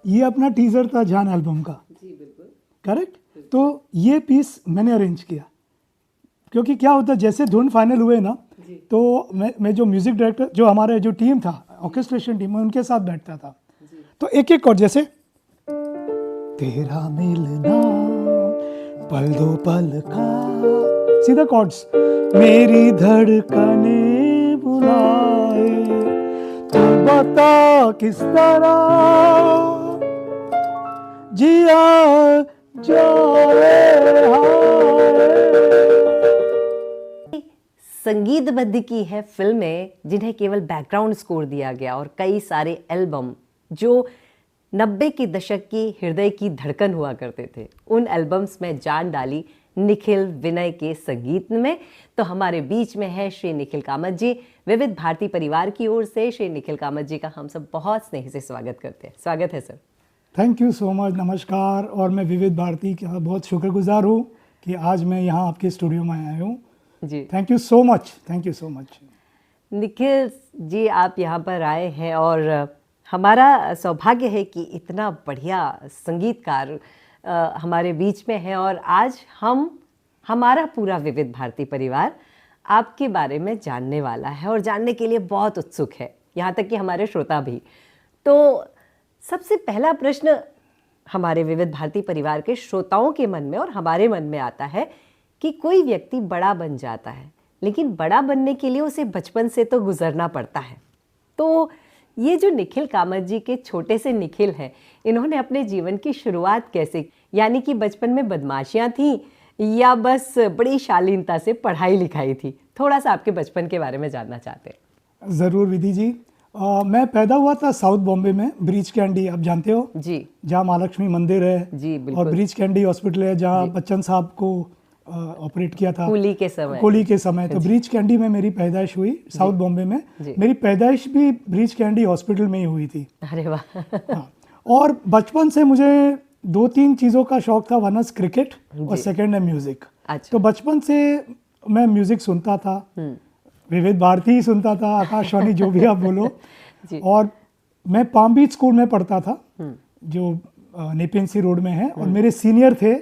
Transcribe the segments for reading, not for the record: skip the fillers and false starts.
ये अपना टीजर था जान एल्बम का। जी बिल्कुल। करेक्ट। तो ये पीस मैंने अरेंज किया, क्योंकि क्या होता है जैसे धुन फाइनल हुए ना, तो मैं जो म्यूजिक डायरेक्टर, जो हमारे जो टीम था, ऑर्केस्ट्रेशन टीम, मैं उनके साथ बैठता था। तो एक एक कॉर्ड, जैसे तेरा मिलना पल दो पल का, सीधा कॉर्ड्स, मेरी धड़कने बुलाए, तू बता किस तरह जिया जाए हाय। संगीतबद्ध की है फिल्में जिन्हें केवल बैकग्राउंड स्कोर दिया गया, और कई सारे एल्बम जो 90 के दशक की हृदय की धड़कन हुआ करते थे, उन एल्बम्स में जान डाली निखिल विनय के संगीत में। तो हमारे बीच में है श्री निखिल कामत जी। विविध भारती परिवार की ओर से श्री निखिल कामत जी का हम सब बहुत स्नेह से स्वागत करते हैं। स्वागत है sir. Thank you so much, नमस्कार। और मैं विविध भारती का बहुत शुक्रगुजार हूँ कि आज मैं यहाँ आपके स्टूडियो में आया हूँ जी। Thank you so much, thank you so much. Nikhil ji, आप यहाँ पर आए हैं और हमारा सौभाग्य है कि इतना बढ़िया संगीतकार हमारे बीच में है, और आज हमारा पूरा विविध भारती परिवार आपके बारे में जानने वाला है और जानने के लिए बहुत उत्सुक है, यहाँ तक कि हमारे श्रोता भी। तो सबसे पहला प्रश्न हमारे विविध भारती परिवार के श्रोताओं के मन में और हमारे मन में आता है कि कोई व्यक्ति बड़ा बन जाता है, लेकिन बड़ा बनने के लिए उसे बचपन से तो गुजरना पड़ता है। तो ये जो निखिल कामत जी के छोटे से निखिल हैं, इन्होंने अपने जीवन की शुरुआत कैसे, यानी कि बचपन में बदमाशियां थीं या बस बड़ी शालीनता से पढ़ाई लिखाई थी? थोड़ा सा आपके बचपन के बारे में जानना चाहते हैं। ज़रूर विधि जी। मैं पैदा हुआ था साउथ बॉम्बे में, ब्रीच कैंडी, आप जानते हो जी, जहाँ महालक्ष्मी मंदिर है। जी बिल्कुल। और ब्रीच कैंडी हॉस्पिटल है जहाँ बच्चन साहब को ऑपरेट किया था होली के समय। तो ब्रीच कैंडी में मेरी पैदाइश हुई, साउथ बॉम्बे में। मेरी पैदाइश भी ब्रीच कैंडी हॉस्पिटल में ही हुई थी। अरे वाह। हाँ। और बचपन से मुझे 2-3 चीज़ों का शौक था, वन क्रिकेट और सेकंड है म्यूज़िक। अच्छा। तो बचपन से मैं म्यूज़िक सुनता था, विविध भारती सुनता था, आकाशवाणी, जो भी आप बोलो। और मैं पाम बीच स्कूल में पढ़ता था, जो नेपियन सी रोड में है। और मेरे सीनियर थे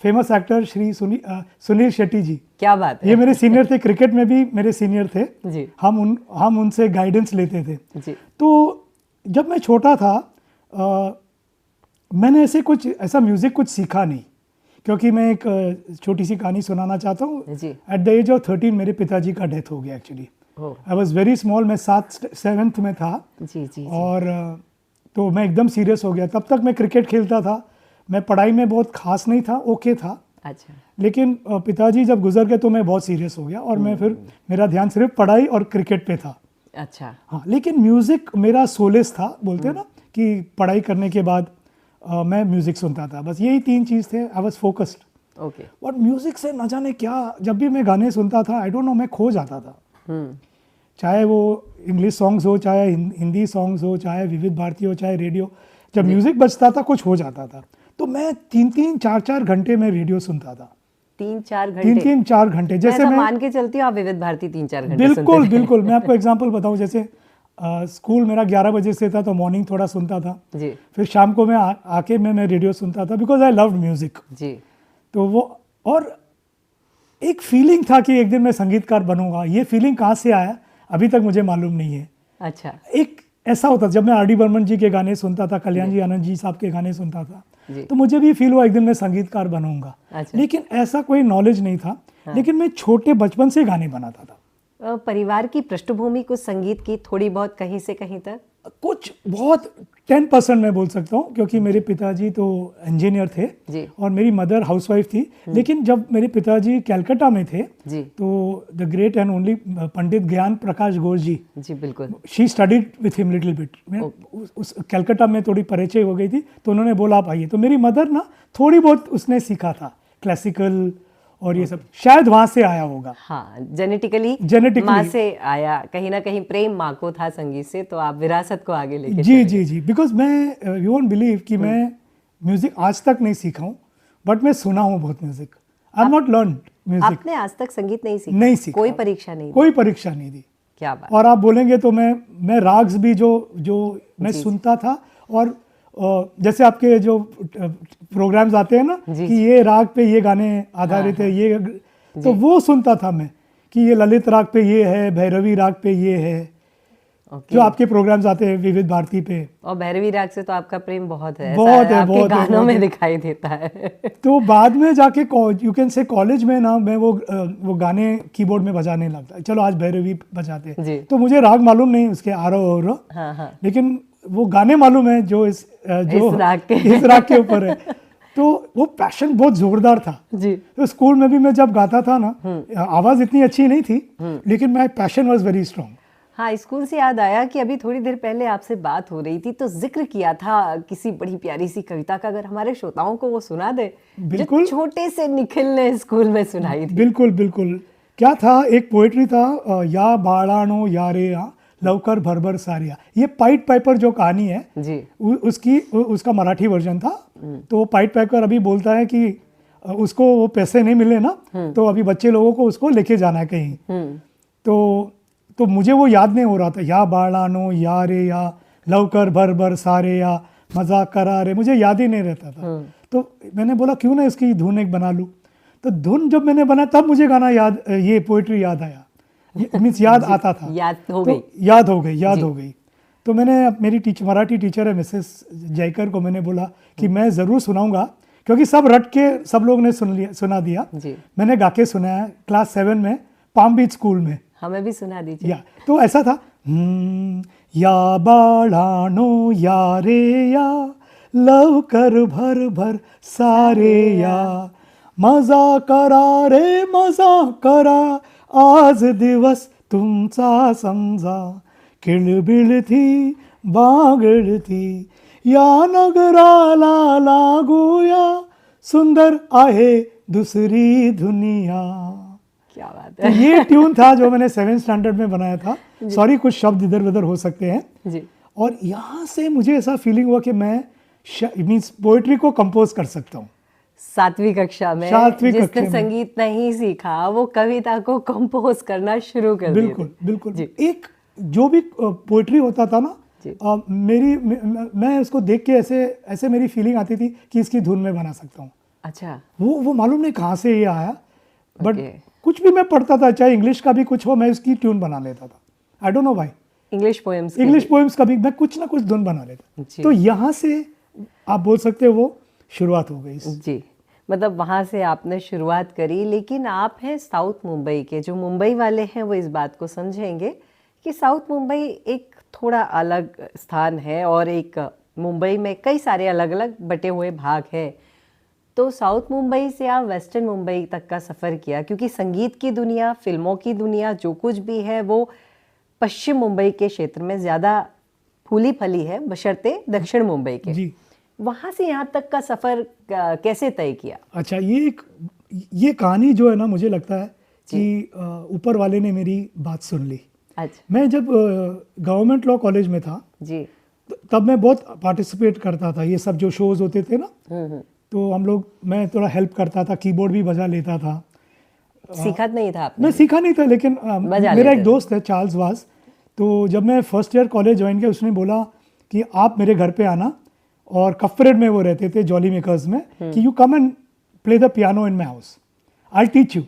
फेमस एक्टर श्री सुनील शेट्टी जी। क्या बात है। ये मेरे सीनियर थे, क्रिकेट में भी मेरे सीनियर थे जी। हम उनसे गाइडेंस लेते थे जी। तो जब मैं छोटा था मैंने ऐसा म्यूज़िक कुछ सीखा नहीं, क्योंकि मैं एक छोटी सी कहानी सुनाना चाहता हूँ। एट द एज ऑफ 13 मेरे पिताजी का डेथ हो गया actually. I was very small, मैं 7th में था। जी। और तो मैं एकदम सीरियस हो गया। तब तक मैं क्रिकेट खेलता था, मैं पढ़ाई में बहुत खास नहीं था, ओके था। अच्छा। लेकिन पिताजी जब गुजर गए तो मैं बहुत सीरियस हो गया, और मैं फिर मेरा ध्यान सिर्फ पढ़ाई और क्रिकेट पे था। अच्छा। हाँ, लेकिन म्यूज़िक मेरा सोलेस था, बोलते हैं ना कि पढ़ाई करने के बाद मैं म्यूज़िक सुनता था, बस यही 3 चीज़ थे। I was focused. ओके। और म्यूज़िक से न जाने क्या, जब भी मैं गाने सुनता था, आई डोंट नो, मैं खो जाता था। चाहे वो इंग्लिश सॉन्ग्स हो, चाहे हिंदी सॉन्ग्स हो, चाहे विविध भारती हो, चाहे रेडियो, जब म्यूज़िक बजता था कुछ हो जाता था। तो मैं 3-3, 4-4 घंटे में रेडियो सुनता था। 3-4 घंटे? 3-4 घंटे। जैसे मैं मान के चलती हूँ आप विविध भारती 3-4 घंटे बिल्कुल बिल्कुल। मैं आपको एग्जांपल बताऊं, जैसे स्कूल मेरा 11 बजे से था, तो मॉर्निंग थोड़ा सुनता था जी। फिर शाम को मैं आके मैं रेडियो सुनता था, बिकॉज आई लव्ड म्यूजिक जी। तो वो, और एक फीलिंग था कि एक दिन मैं संगीतकार बनूंगा। ये फीलिंग कहाँ से आया अभी तक मुझे मालूम नहीं है। अच्छा। एक ऐसा होता, जब मैं आर डी बर्मन जी के गाने सुनता था, कल्याण जी आनंद जी साहब के गाने सुनता था, तो मुझे भी फील हुआ एक दिन मैं संगीतकार बनूंगा। अच्छा। लेकिन ऐसा कोई नॉलेज नहीं था। लेकिन मैं छोटे बचपन से गाने बनाता था। परिवार की पृष्ठभूमि कुछ संगीत की थोड़ी बहुत कहीं से कहीं तक? कुछ बहुत 10% मैं बोल सकता हूँ, क्योंकि मेरे पिताजी तो इंजीनियर थे जी। और मेरी मदर हाउसवाइफ थी। लेकिन जब मेरे पिताजी कलकत्ता में थे जी। तो द ग्रेट एंड ओनली पंडित ज्ञान प्रकाश घोष जी, जी बिल्कुल, she studied with him little bit. उस कलकत्ता में थोड़ी परिचय हो गई थी, तो उन्होंने बोला आप आइए। तो मेरी मदर ना थोड़ी बहुत उसने सीखा था, क्लासिकल और ये सब, शायद वहां से आया होगा। हाँ, जेनेटिकली माँ से आया, कहीं ना कहीं प्रेम माँ को था संगीत से, तो आप विरासत को आगे लेके जी जी जी। बिकॉज मैं, यू वोंट बिलीव कि मैं म्यूजिक आज तक नहीं सीखा हूँ, बट मैं सुना हूँ बहुत music. I have not learn music. आपने आज तक संगीत नहीं सीखा? नहीं सीखा, कोई परीक्षा नहीं? कोई परीक्षा नहीं दी। क्या बात। और आप बोलेंगे तो मैं राग्स भी जो मैं सुनता था, और जैसे आपके जो प्रोग्राम्स आते हैं ना जी, कि ये राग पे ये गाने आधारित है, ये तो वो सुनता था मैं कि ये ललित राग पे ये है, भैरवी राग पे ये है, ओके। जो आपके प्रोग्राम्स आते हैं विविध भारती पे। और भैरवी राग से तो आपका प्रेम बहुत है, बहुत ऐसा है, आपके बहुत है, गानों बहुत में है। दिखाई देता है। तो बाद में जाके यू कैन से कॉलेज में ना मैं वो गाने कीबोर्ड में बजाने लगता, चलो आज भैरवी बजाते जी। हैं, तो मुझे राग मालूम नहीं उसके आरोह अवरोह, हाँ हाँ, लेकिन वो गाने मालूम है जो इस राग के इस राग के ऊपर है। तो वो पैशन बहुत जोरदार था। जी। तो स्कूल में भी मैं जब गाता था ना, आवाज इतनी अच्छी नहीं थी, लेकिन my passion was very strong. हाँ, स्कूल से याद आया कि अभी थोड़ी देर पहले आपसे बात हो रही थी तो जिक्र किया था किसी बड़ी प्यारी सी कविता का, अगर हमारे श्रोताओं को वो सुना दे, बिल्कुल। जो छोटे से निखिल ने स्कूल में सुनाई थी। बिल्कुल बिल्कुल। क्या था, एक पोएट्री था, या बाळानो यारे या लवकर भरभर सारिया, ये पाइट पाइपर जो कहानी है जी। उसका मराठी वर्जन था। तो वो पाइट पाइपर अभी बोलता है कि उसको वो पैसे नहीं मिले ना, तो अभी बच्चे लोगों को उसको लेके जाना है कहीं। तो मुझे वो याद नहीं हो रहा था, या बाळानो या रे या लवकर भर भर सारे या मजाक करा रे, मुझे याद ही नहीं रहता था। तो मैंने बोला क्यों ना इसकी धुन एक बना लूँ। तो धुन जब मैंने बनाया तब मुझे गाना याद, ये पोएट्री याद आया, मीन्स याद आता था, याद हो तो गई। याद हो गई। तो मैंने मेरी मराठी टीचर है मिसेस जयकर को मैंने बोला कि मैं ज़रूर सुनाऊंगा, क्योंकि सब रट के सब लोग ने सुना दिया। जी। मैंने गा के सुनाया क्लास 7 में पाम बीच स्कूल में। हमें भी सुना दीजिए। या तो ऐसा था, या बाळानो या रे या लवकर भर भर सारे या मजा करा रे मजा करा आज दिवस तुमचा समजा किळबिळ थी बागड थी या नगराला लागूया सुंदर आहे दुसरी दुनिया। क्या बात तो है। ये ट्यून था जो मैंने 7th स्टैंडर्ड में बनाया था। सॉरी कुछ शब्द इधर उधर हो सकते हैं। जी। और यहाँ से मुझे ऐसा फीलिंग हुआ कि मैं मीन्स पोएट्री को कंपोज कर सकता हूँ। 7वीं कक्षा में जिसने संगीत नहीं सीखा वो कविता को कंपोज करना शुरू कर दिया। बिल्कुल बिल्कुल। एक जो भी पोएट्री होता था ना, मैं उसको देख के ऐसे मेरी फीलिंग आती थी कि इसकी धुन में बना सकता हूँ। अच्छा। वो मालूम नहीं कहाँ से ये आया, बट कुछ भी मैं पढ़ता था, चाहे इंग्लिश का भी कुछ हो, मैं इसकी ट्यून बना लेता था। I don't know why. English poems का भी मैं कुछ ना कुछ धुन बना लेता। तो यहाँ से आप बोल सकते हो वो शुरुआत हो गई। जी, मतलब वहाँ से आपने शुरुआत करी। लेकिन आप हैं साउथ मुंबई के, जो मुंबई वाले हैं वो इस बात को समझेंगे कि साउथ मुंबई एक थोड़ा अलग स्थान है और एक मुंबई में कई सारे अलग अलग बटे हुए भाग हैं। तो साउथ मुंबई से आप वेस्टर्न मुंबई तक का सफ़र किया, क्योंकि संगीत की दुनिया, फिल्मों की दुनिया, जो कुछ भी है वो पश्चिम मुंबई के क्षेत्र में ज़्यादा फूली फली है, बशर्ते दक्षिण मुंबई के। जी। वहाँ से यहाँ तक का सफ़र कैसे तय किया? अच्छा, ये कहानी जो है ना, मुझे लगता है कि ऊपर वाले ने मेरी बात सुन ली। अच्छा। मैं जब गवर्नमेंट लॉ कॉलेज में था जी, तब मैं बहुत पार्टिसिपेट करता था, ये सब जो शोज होते थे ना, तो मैं थोड़ा हेल्प करता था, कीबोर्ड भी बजा लेता था। सीखा नहीं था आपने? मैं सीखा नहीं था, लेकिन मेरा एक दोस्त है चार्ल्स वास, तो जब मैं फर्स्ट ईयर कॉलेज ज्वाइन किया उसने बोला कि आप मेरे घर पे आना, और कफरेड में वो रहते थे, जॉली मेकर्स में, कि you come and play the piano in my house, I teach you.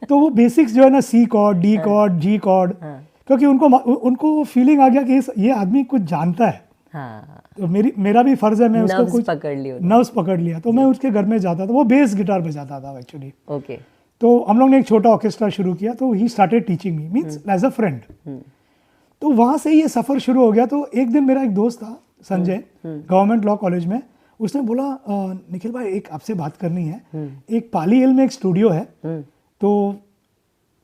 तो वो बेसिक्स जो है ना, C chord, D chord, G chord, क्योंकि उनको वो फीलिंग आ गया कि ये आदमी कुछ जानता है। हाँ। तो मेरा भी फर्ज है, मैं उसको कुछ नर्व्स पकड़ लिया। तो मैं उसके घर में जाता था, वो बेस गिटार बजाता था एक्चुअली। ओके। तो हम लोग ने एक छोटा ऑर्केस्ट्रा शुरू किया, तो he started teaching me, means as a friend. तो वहाँ से ये सफ़र शुरू हो गया। तो एक दिन मेरा एक दोस्त था संजय, गवर्नमेंट लॉ कॉलेज में, उसने बोला निखिल भाई एक आपसे बात करनी है, एक पाली हिल में एक स्टूडियो है, तो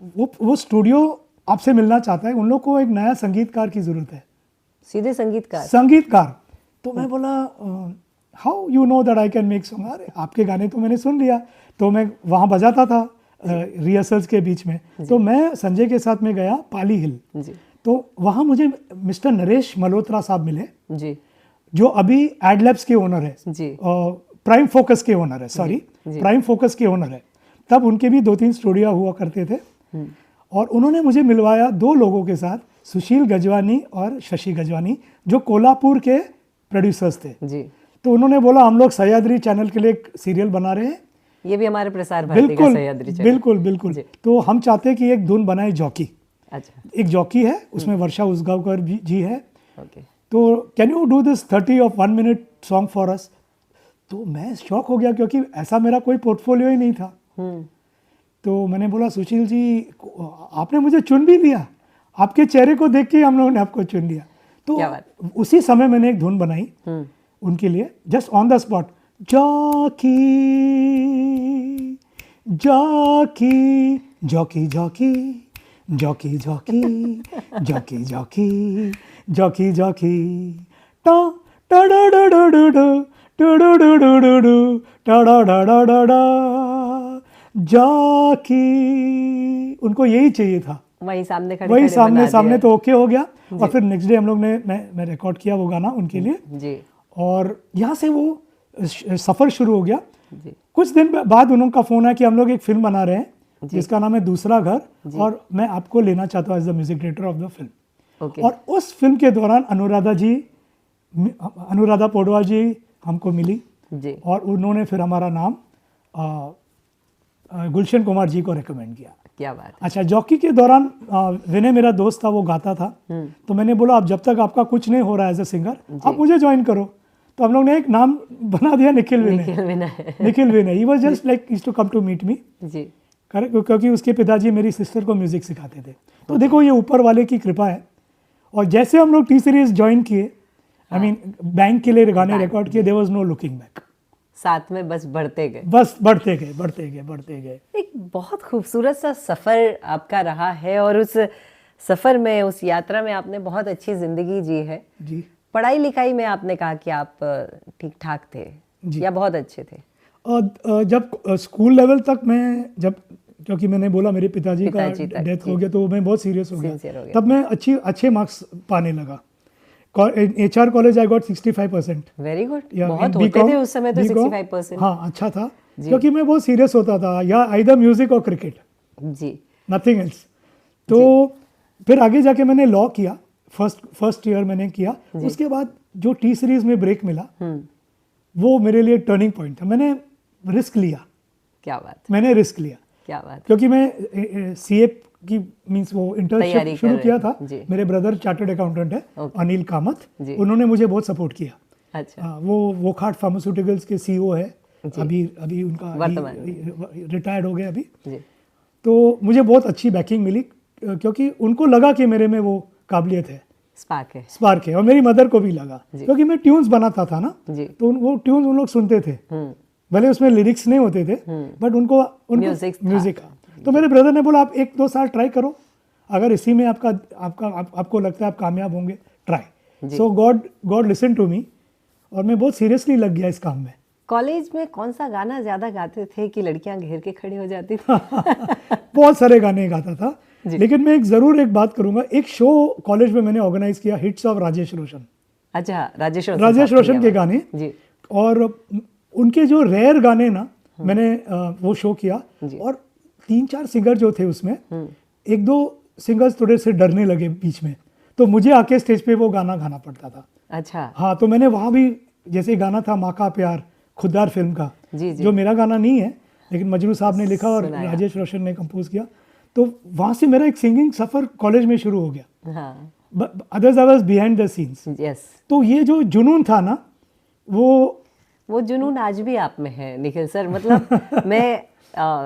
वो स्टूडियो आपसे मिलना चाहता है, उन लोग को एक नया संगीतकार की ज़रूरत है। सीधे संगीतकार। तो मैं बोला how you know that I can make song. अरे आपके गाने तो मैंने सुन लिया। तो मैं वहाँ बजाता था रिहर्सल्स के बीच में। तो मैं संजय के साथ में गया पाली हिल। तो वहाँ मुझे मिस्टर नरेश मल्होत्रा साहब मिले जी, जो अभी एडलैब्स के ओनर है जी, प्राइम फोकस के ओनर है, सॉरी प्राइम फोकस के ओनर है। तब उनके भी 2-3 स्टूडियो हुआ करते थे, और उन्होंने मुझे मिलवाया 2 लोगों के साथ, सुशील गजवानी और शशि गजवानी, जो कोल्हापुर के प्रोड्यूसर्स थे जी। तो उन्होंने बोला हम लोग सह्याद्री चैनल के लिए एक सीरियल बना रहे हैं। ये भी हमारे प्रसार भारती का बिल्कुल सह्याद्री चैनल। बिल्कुल बिल्कुल। तो हम चाहते हैं कि एक धुन बनाए जॉकी। अच्छा, एक जॉकी है उसमें, वर्षा उसगांवकर जी है। ओके। तो can you do this 30 of 1 minute song for us. तो मैं शॉक हो गया क्योंकि ऐसा मेरा कोई पोर्टफोलियो ही नहीं था। तो मैंने बोला सुशील जी आपने मुझे चुन भी लिया, आपके चेहरे को देख के हम लोगों ने आपको चुन लिया। तो क्या बात। उसी समय मैंने एक धुन बनाई उनके लिए, just on the spot, jockey jockey jockey jockey jockey jockey jockey jockey jockey jockey टा टा डा डा डा डा डा डा डा डा डा डा डा टा डा डा डा डा डा जॉकी। उनको यही चाहिए था, वही सामने खड़े वही खड़े बना सामने दिया। तो ओके हो गया। और फिर नेक्स्ट डे हम लोग ने मैं रिकॉर्ड किया वो गाना उनके लिए, जी और यहाँ से वो सफ़र शुरू हो गया। जी कुछ दिन बाद उनका फ़ोन आया कि हम लोग एक फिल्म बना रहे हैं जिसका नाम है दूसरा घर, और मैं आपको लेना चाहता हूँ as the music director of the film. Okay. और उस फिल्म के दौरान अनुराधा पौडवाल जी हमको मिली, जी और उन्होंने फिर हमारा नाम गुलशन कुमार जी को रिकमेंड किया। क्या बात है। अच्छा, जॉकी के दौरान विनय मेरा दोस्त था, वो गाता था। तो मैंने बोला अब जब तक आपका कुछ नहीं हो रहा है एज ए सिंगर, आप मुझे ज्वाइन करो। तो हम लोग ने एक नाम बना दिया, Nikhil Vinay. Nikhil Vinay. Nikhil Vinay, he was just like used to come to meet me, जी क्योंकि उसके पिताजी मेरी सिस्टर को म्यूजिक सिखाते थे। तो देखो ये ऊपर वाले की कृपा है। और जैसे हम लोग टी सीरीज ज्वाइन किए, आई मीन बैंक के लिए गाने रिकॉर्ड किए, there was no looking back. साथ में बस बढ़ते गए, बस बढ़ते गए बढ़ते गए बढ़ते गए। एक बहुत खूबसूरत सा सफ़र आपका रहा है, और उस सफ़र में, उस यात्रा में आपने बहुत अच्छी ज़िंदगी जी है। जी। पढ़ाई लिखाई में आपने कहा कि आप ठीक ठाक थे या बहुत अच्छे थे? और जब स्कूल लेवल तक मैं, जब क्योंकि मैंने बोला मेरे पिताजी का डेथ हो गया तो मैं बहुत सीरियस हो गया, तब मैं अच्छे मार्क्स पाने लगा। HR college I got 65%। Very good, बहुत होते थे उस समय तो 65%। हाँ, अच्छा था क्योंकि मैं बहुत सीरियस होता था, या आइदर म्यूजिक और क्रिकेट, जी, नथिंग एल्स। तो फिर आगे जाके मैंने लॉ किया, फर्स्ट ईयर मैंने किया। उसके बाद जो टी सीरीज में ब्रेक मिला, वो मेरे लिए टर्निंग पॉइंट था। मैंने रिस्क लिया। क्या बात, मैंने रिस्क लिया, क्या बात। क्योंकि मैं CA की मींस वो इंटर्नशिप शुरू किया था। मेरे ब्रदर चार्टर्ड अकाउंटेंट है, अनिल कामत, उन्होंने मुझे बहुत सपोर्ट किया। अच्छा। वो वोखाट फार्मास्यूटिकल्स के CEO है, अभी उनका रिटायर्ड हो गए अभी। तो मुझे बहुत अच्छी बैकिंग मिली, क्योंकि उनको लगा कि मेरे में वो काबिलियत है, स्पार्क है। और मेरी मदर को भी लगा, क्योंकि मैं ट्यून्स बनाता था ना, तो वो ट्यून्स उन लोग सुनते थे, भले उसमें लिरिक्स नहीं होते थे, बट उनको म्यूजिक था। तो मेरे ब्रदर ने बोला आप 1-2 साल ट्राई करो, अगर इसी में आपको लगता है आप कामयाब होंगे, try. So God listen to me, और मैं बहुत सीरियसली लग गया इस काम में। कॉलेज में कौन सा गाना ज्यादा गाते थे कि लड़कियां घेर के खड़ी हो जाती थी? बहुत सारे गाने गाता था, लेकिन मैं जरूर एक बात करूंगा। एक शो कॉलेज में मैंने ऑर्गेनाइज किया, हिट्स ऑफ राजेश रोशन। अच्छा, राजेश रोशन के गाने जी। और उनके जो रेयर गाने ना, मैंने वो शो किया, और 3-4 सिंगर जो थे उसमें, 1-2 सिंगर्स थोड़े से डरने लगे बीच में, तो मुझे आके स्टेज पे वो गाना गाना पड़ता था। अच्छा। हाँ, तो मैंने वहाँ भी, जैसे गाना था माँ का प्यार, खुददार फिल्म का, जो मेरा गाना नहीं है, लेकिन मजनू साहब ने लिखा और राजेश रोशन ने कंपोज किया। तो वहाँ से मेरा एक सिंगिंग सफ़र कॉलेज में शुरू हो गया। Others I was behind the scenes. Yes. तो ये जो जुनून था ना, वो जुनून आज भी आप में है निखिल सर। मतलब मैं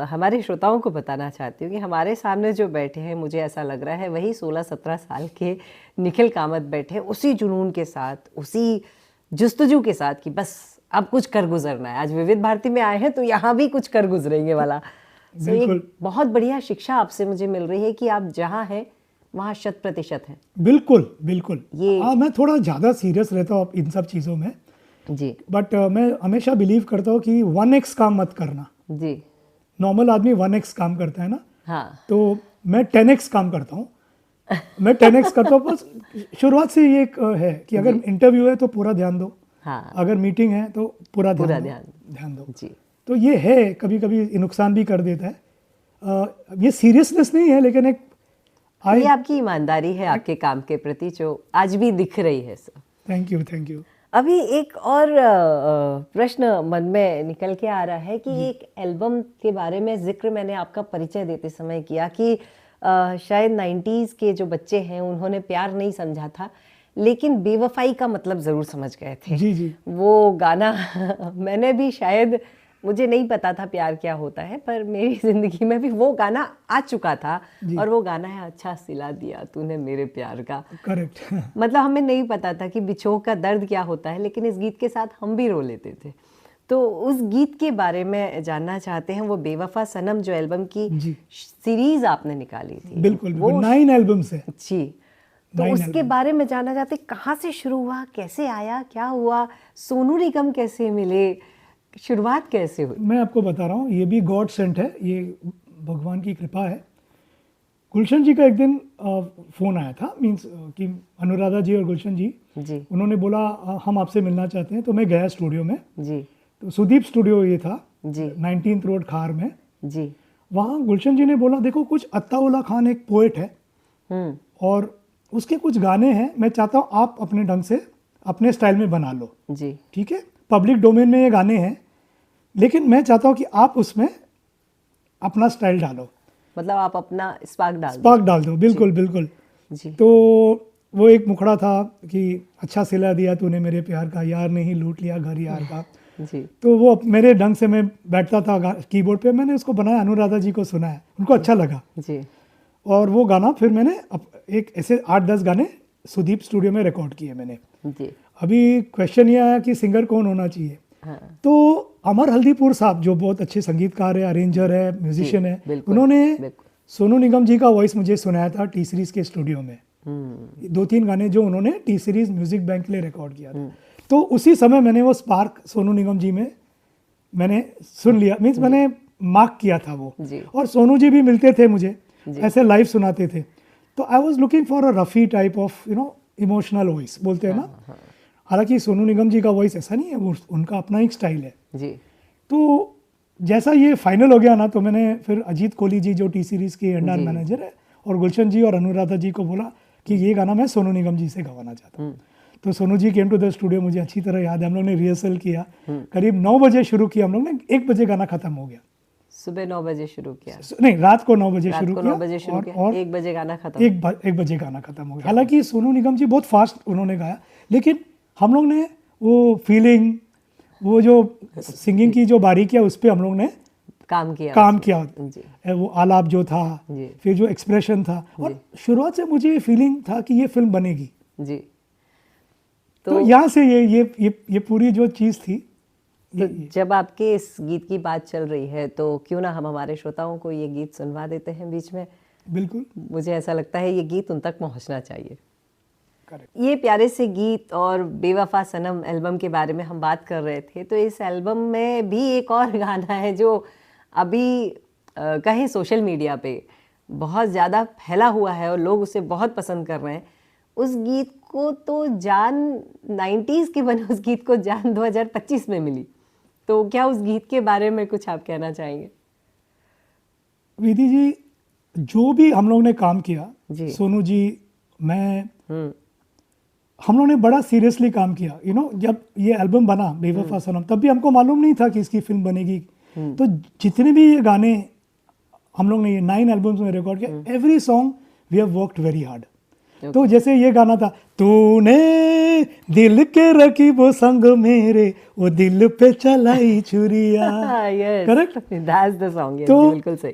हमारे श्रोताओं को बताना चाहती हूँ कि हमारे सामने जो बैठे हैं, मुझे ऐसा लग रहा है वही 16-17 साल के निखिल कामत बैठे, उसी जुनून के साथ, उसी जुस्तजू के साथ कि बस अब कुछ कर गुजरना है। आज विविध भारती में आए हैं तो यहाँ भी कुछ कर गुजरेंगे वाला। तो एक बहुत बढ़िया शिक्षा आपसे मुझे मिल रही है कि आप जहाँ हैं वहाँ 100% हैं। बिल्कुल बिल्कुल। ये मैं थोड़ा ज़्यादा सीरियस रहता हूँ इन सब चीज़ों में जी, बट मैं हमेशा बिलीव करता हूँ कि 1x काम मत करना जी। नॉर्मल आदमी 1x काम करता है ना, हाँ, तो मैं 10x काम करता हूँ। मैं 10x करता हूँ। बस शुरुआत से ये एक है कि अगर इंटरव्यू है तो पूरा ध्यान दो, हाँ, अगर मीटिंग है तो पूरा ध्यान दो जी। तो ये है, कभी कभी नुकसान भी कर देता है। ये सीरियसनेस नहीं है, लेकिन एक ये आपकी ईमानदारी है आपके काम के प्रति, जो आज भी दिख रही है सर। Thank you. अभी एक और प्रश्न मन में निकल के आ रहा है कि एक एल्बम के बारे में जिक्र मैंने आपका परिचय देते समय किया कि शायद 90s के जो बच्चे हैं उन्होंने प्यार नहीं समझा था, लेकिन बेवफाई का मतलब ज़रूर समझ गए थे। जी जी वो गाना मैंने भी शायद, मुझे नहीं पता था प्यार क्या होता है, पर मेरी ज़िंदगी में भी वो गाना आ चुका था। और वो गाना है अच्छा सिला दिया तूने मेरे प्यार का। करेक्ट। मतलब हमें नहीं पता था कि बिछोह का दर्द क्या होता है, लेकिन इस गीत के साथ हम भी रो लेते थे। तो उस गीत के बारे में जानना चाहते हैं। वो बेवफा सनम जो एल्बम की जी सीरीज आपने निकाली थी, बिल्कुल वो 9 एल्बम्स है। जी, तो 9 उसके बारे में जानना चाहते हैं, कहाँ से शुरू हुआ, कैसे आया, क्या हुआ, सोनू निगम कैसे मिले, शुरुआत कैसे हुई? मैं आपको बता रहा हूँ, ये भी गॉड सेंट है, ये भगवान की कृपा है। गुलशन जी का एक दिन फ़ोन आया था, मीन्स कि अनुराधा जी और गुलशन जी, जी उन्होंने बोला हम आपसे मिलना चाहते हैं। तो मैं गया स्टूडियो में, जी तो सुदीप स्टूडियो ये था जी 19th रोड खार में। जी। वहाँ गुलशन जी ने बोला देखो कुछ अत्ताउल्ला खान एक पोएट है और उसके कुछ गाने हैं, मैं चाहता हूँ आप अपने ढंग से अपने स्टाइल में बना लो। जी ठीक है, पब्लिक डोमेन में ये गाने हैं, लेकिन मैं चाहता हूँ कि आप उसमें अपना स्टाइल डालो, मतलब आप अपना स्पार्क डाल दो। बिल्कुल बिल्कुल। जी तो वो एक मुखड़ा था कि अच्छा सिला दिया तूने मेरे प्यार का, यार ने ही लूट लिया घर यार का। जी तो वो मेरे ढंग से मैं बैठता था कीबोर्ड पे, मैंने उसको बनाया, अनुराधा जी को सुनाया, उनको अच्छा लगा। जी और वो गाना फिर मैंने एक ऐसे 8-10 गाने सुदीप स्टूडियो में रिकॉर्ड किए मैंने। जी। अभी क्वेश्चन ये आया कि सिंगर कौन होना चाहिए। हाँ तो अमर हल्दीपुर साहब जो बहुत अच्छे संगीतकार है, अरेंजर है, म्यूजिशियन है, बिल्कुल, उन्होंने बिल्कुल। सोनू निगम जी का वॉइस मुझे सुनाया था टी सीरीज के स्टूडियो में। 2-3 गाने जो उन्होंने टी सीरीज म्यूजिक बैंक के लिए रिकॉर्ड किया था। तो उसी समय मैंने वो स्पार्क सोनू निगम जी में मैंने सुन लिया, मीन्स मैंने मार्क किया था वो। जी। और सोनू जी भी मिलते थे मुझे, ऐसे लाइव सुनाते थे। तो I was looking for a Rafi type of emotional voice बोलते हैं ना। हालांकि सोनू निगम जी का वॉइस ऐसा नहीं है, वो उनका अपना एक स्टाइल है। जी। तो जैसा ये फाइनल हो गया ना, तो मैंने फिर अजीत कोहली जी जो टी सीरीज के एंड मैनेजर है और गुलशन जी और अनुराधा जी को बोला कि ये गाना मैं सोनू निगम जी से गवाना चाहता हूँ। तो Sonu ji came to the studio, मुझे अच्छी तरह याद है, हम लोग ने रिहर्सल किया, करीब 9 बजे शुरू किया हम लोग ने, 1 बजे गाना खत्म हो गया। सुबह 9 बजे शुरू किया, नहीं रात को 9 बजे रात शुरू को किया 9 बजे शुरू किया, और 1 बजे गाना खत्म। 1 बजे गाना खत्म हो गया। हालांकि सोनू निगम जी बहुत फास्ट उन्होंने गाया, लेकिन हम लोग ने वो फीलिंग, वो जो सिंगिंग की जो बारीकी है उस पर हम लोग ने काम किया जी। वो आलाप जो था, फिर जो एक्सप्रेशन था, और शुरुआत से मुझे ये फीलिंग था कि ये फिल्म बनेगी जी। तो यहाँ से ये पूरी जो चीज़ थी। तो जब आपके इस गीत की बात चल रही है तो क्यों ना हम हमारे श्रोताओं को ये गीत सुनवा देते हैं बीच में। बिल्कुल, मुझे ऐसा लगता है ये गीत उन तक पहुंचना चाहिए। करेक्ट। ये प्यारे से गीत और बेवफा सनम एल्बम के बारे में हम बात कर रहे थे, तो इस एल्बम में भी एक और गाना है जो अभी कहीं सोशल मीडिया पे बहुत ज़्यादा फैला हुआ है और लोग उसे बहुत पसंद कर रहे हैं। उस गीत को तो जान 90s के बने उस गीत को जान 2025 में मिली, तो क्या उस गीत के बारे में कुछ आप कहना चाहेंगे? विधि जी, जो भी हम लोग ने काम किया, सोनू जी, मैं, हम लोग ने बड़ा सीरियसली काम किया। जब ये एल्बम बना बेवफा सनम, तब भी हमको मालूम नहीं था कि इसकी फिल्म बनेगी। तो जितने भी ये गाने हम लोग ने ये 9 एल्बम्स में रिकॉर्ड किया, every song we have worked very hard. तो जैसे ये गाना था, तूने दिल के रखी वो संग मेरे, वो दिल पे चलाई छुरिया। Correct, that's the song. तो बिल्कुल सही।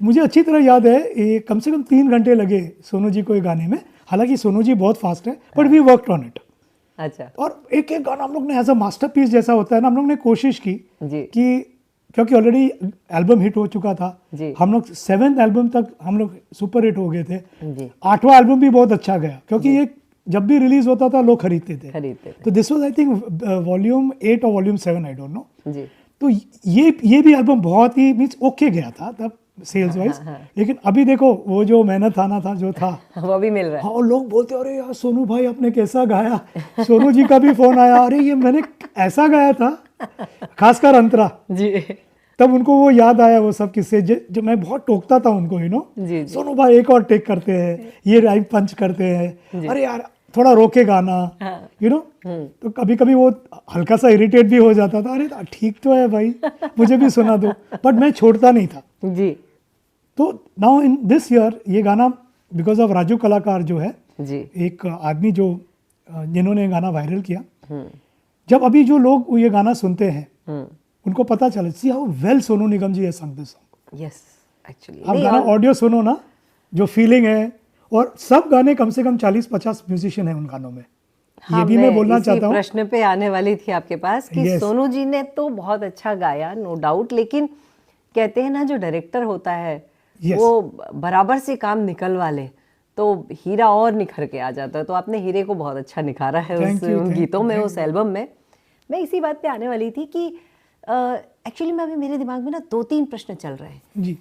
मुझे अच्छी तरह याद है, ये कम से कम 3 घंटे लगे सोनू जी को ये गाने में। हालांकि सोनू जी बहुत फास्ट है, but we worked on it. अच्छा। और एक एक गाना हम लोग ने एज अ मास्टरपीस जैसा होता है ना, हम लोग ने कोशिश की कि क्योंकि ऑलरेडी एल्बम हिट हो चुका था, हम लोग 7th एल्बम तक हम लोग सुपर हिट हो गए थे। 8वां एल्बम भी बहुत अच्छा गया, क्योंकि ये जब भी रिलीज होता था लोग खरीदते थे। तो this was I think volume 8 और वॉल्यूम 7, आई डोंट नो। तो ये भी एल्बम बहुत ही मीन्स ओके गया था तब सेल्स वाइज। लेकिन अभी देखो वो जो मेहनत आना था जो था वो भी मिल रहा है। हाँ, और लोग बोलते अरे यार सोनू भाई आपने कैसा गाया। सोनू जी का भी फोन आया, अरे ये मैंने ऐसा गाया था, खासकर अंतरा जी। तब उनको वो याद आया वो सब किस्से जो मैं बहुत टोकता था उनको, सोनू भाई एक और टेक करते हैं, ये राइट पंच करते हैं, अरे यार थोड़ा रोके गाना, यू नो, तो कभी कभी वो हल्का सा इरिटेट भी हो जाता था, अरे ठीक तो है भाई, मुझे भी सुना दो, बट मैं छोड़ता नहीं था जी तो नाउ इन दिस ईयर ये गाना बिकॉज ऑफ राजू कलाकार जो है जी एक आदमी जो जिन्होंने गाना वायरल किया, जब अभी जो लोग ये गाना सुनते हैं उनको पता चला, see how well Sonu Nigam ji has सung this song। यस एक्चुअली आप गाना ऑडियो सुनो ना, जो फीलिंग है, और सब गाने कम से कम 40-50 म्यूजिशियन है उन गानों में। हाँ, ये भी मैं बोलना इसी चाहता हूँ। प्रश्न पे आने वाली थी आपके पास कि Yes. सोनू जी ने तो बहुत अच्छा गाया, नो डाउट, लेकिन कहते हैं ना जो डायरेक्टर होता है Yes. वो बराबर से काम निकलवा ले तो हीरा और निखर के आ जाता है। तो आपने हीरे को बहुत अच्छा निखारा है Thank you, उन thank गीतों you, में, thank उस एल्बम में। मैं इसी बात पे आने वाली थी कि एक्चुअली में अभी मेरे दिमाग में ना 2-3 प्रश्न चल रहे हैं। जी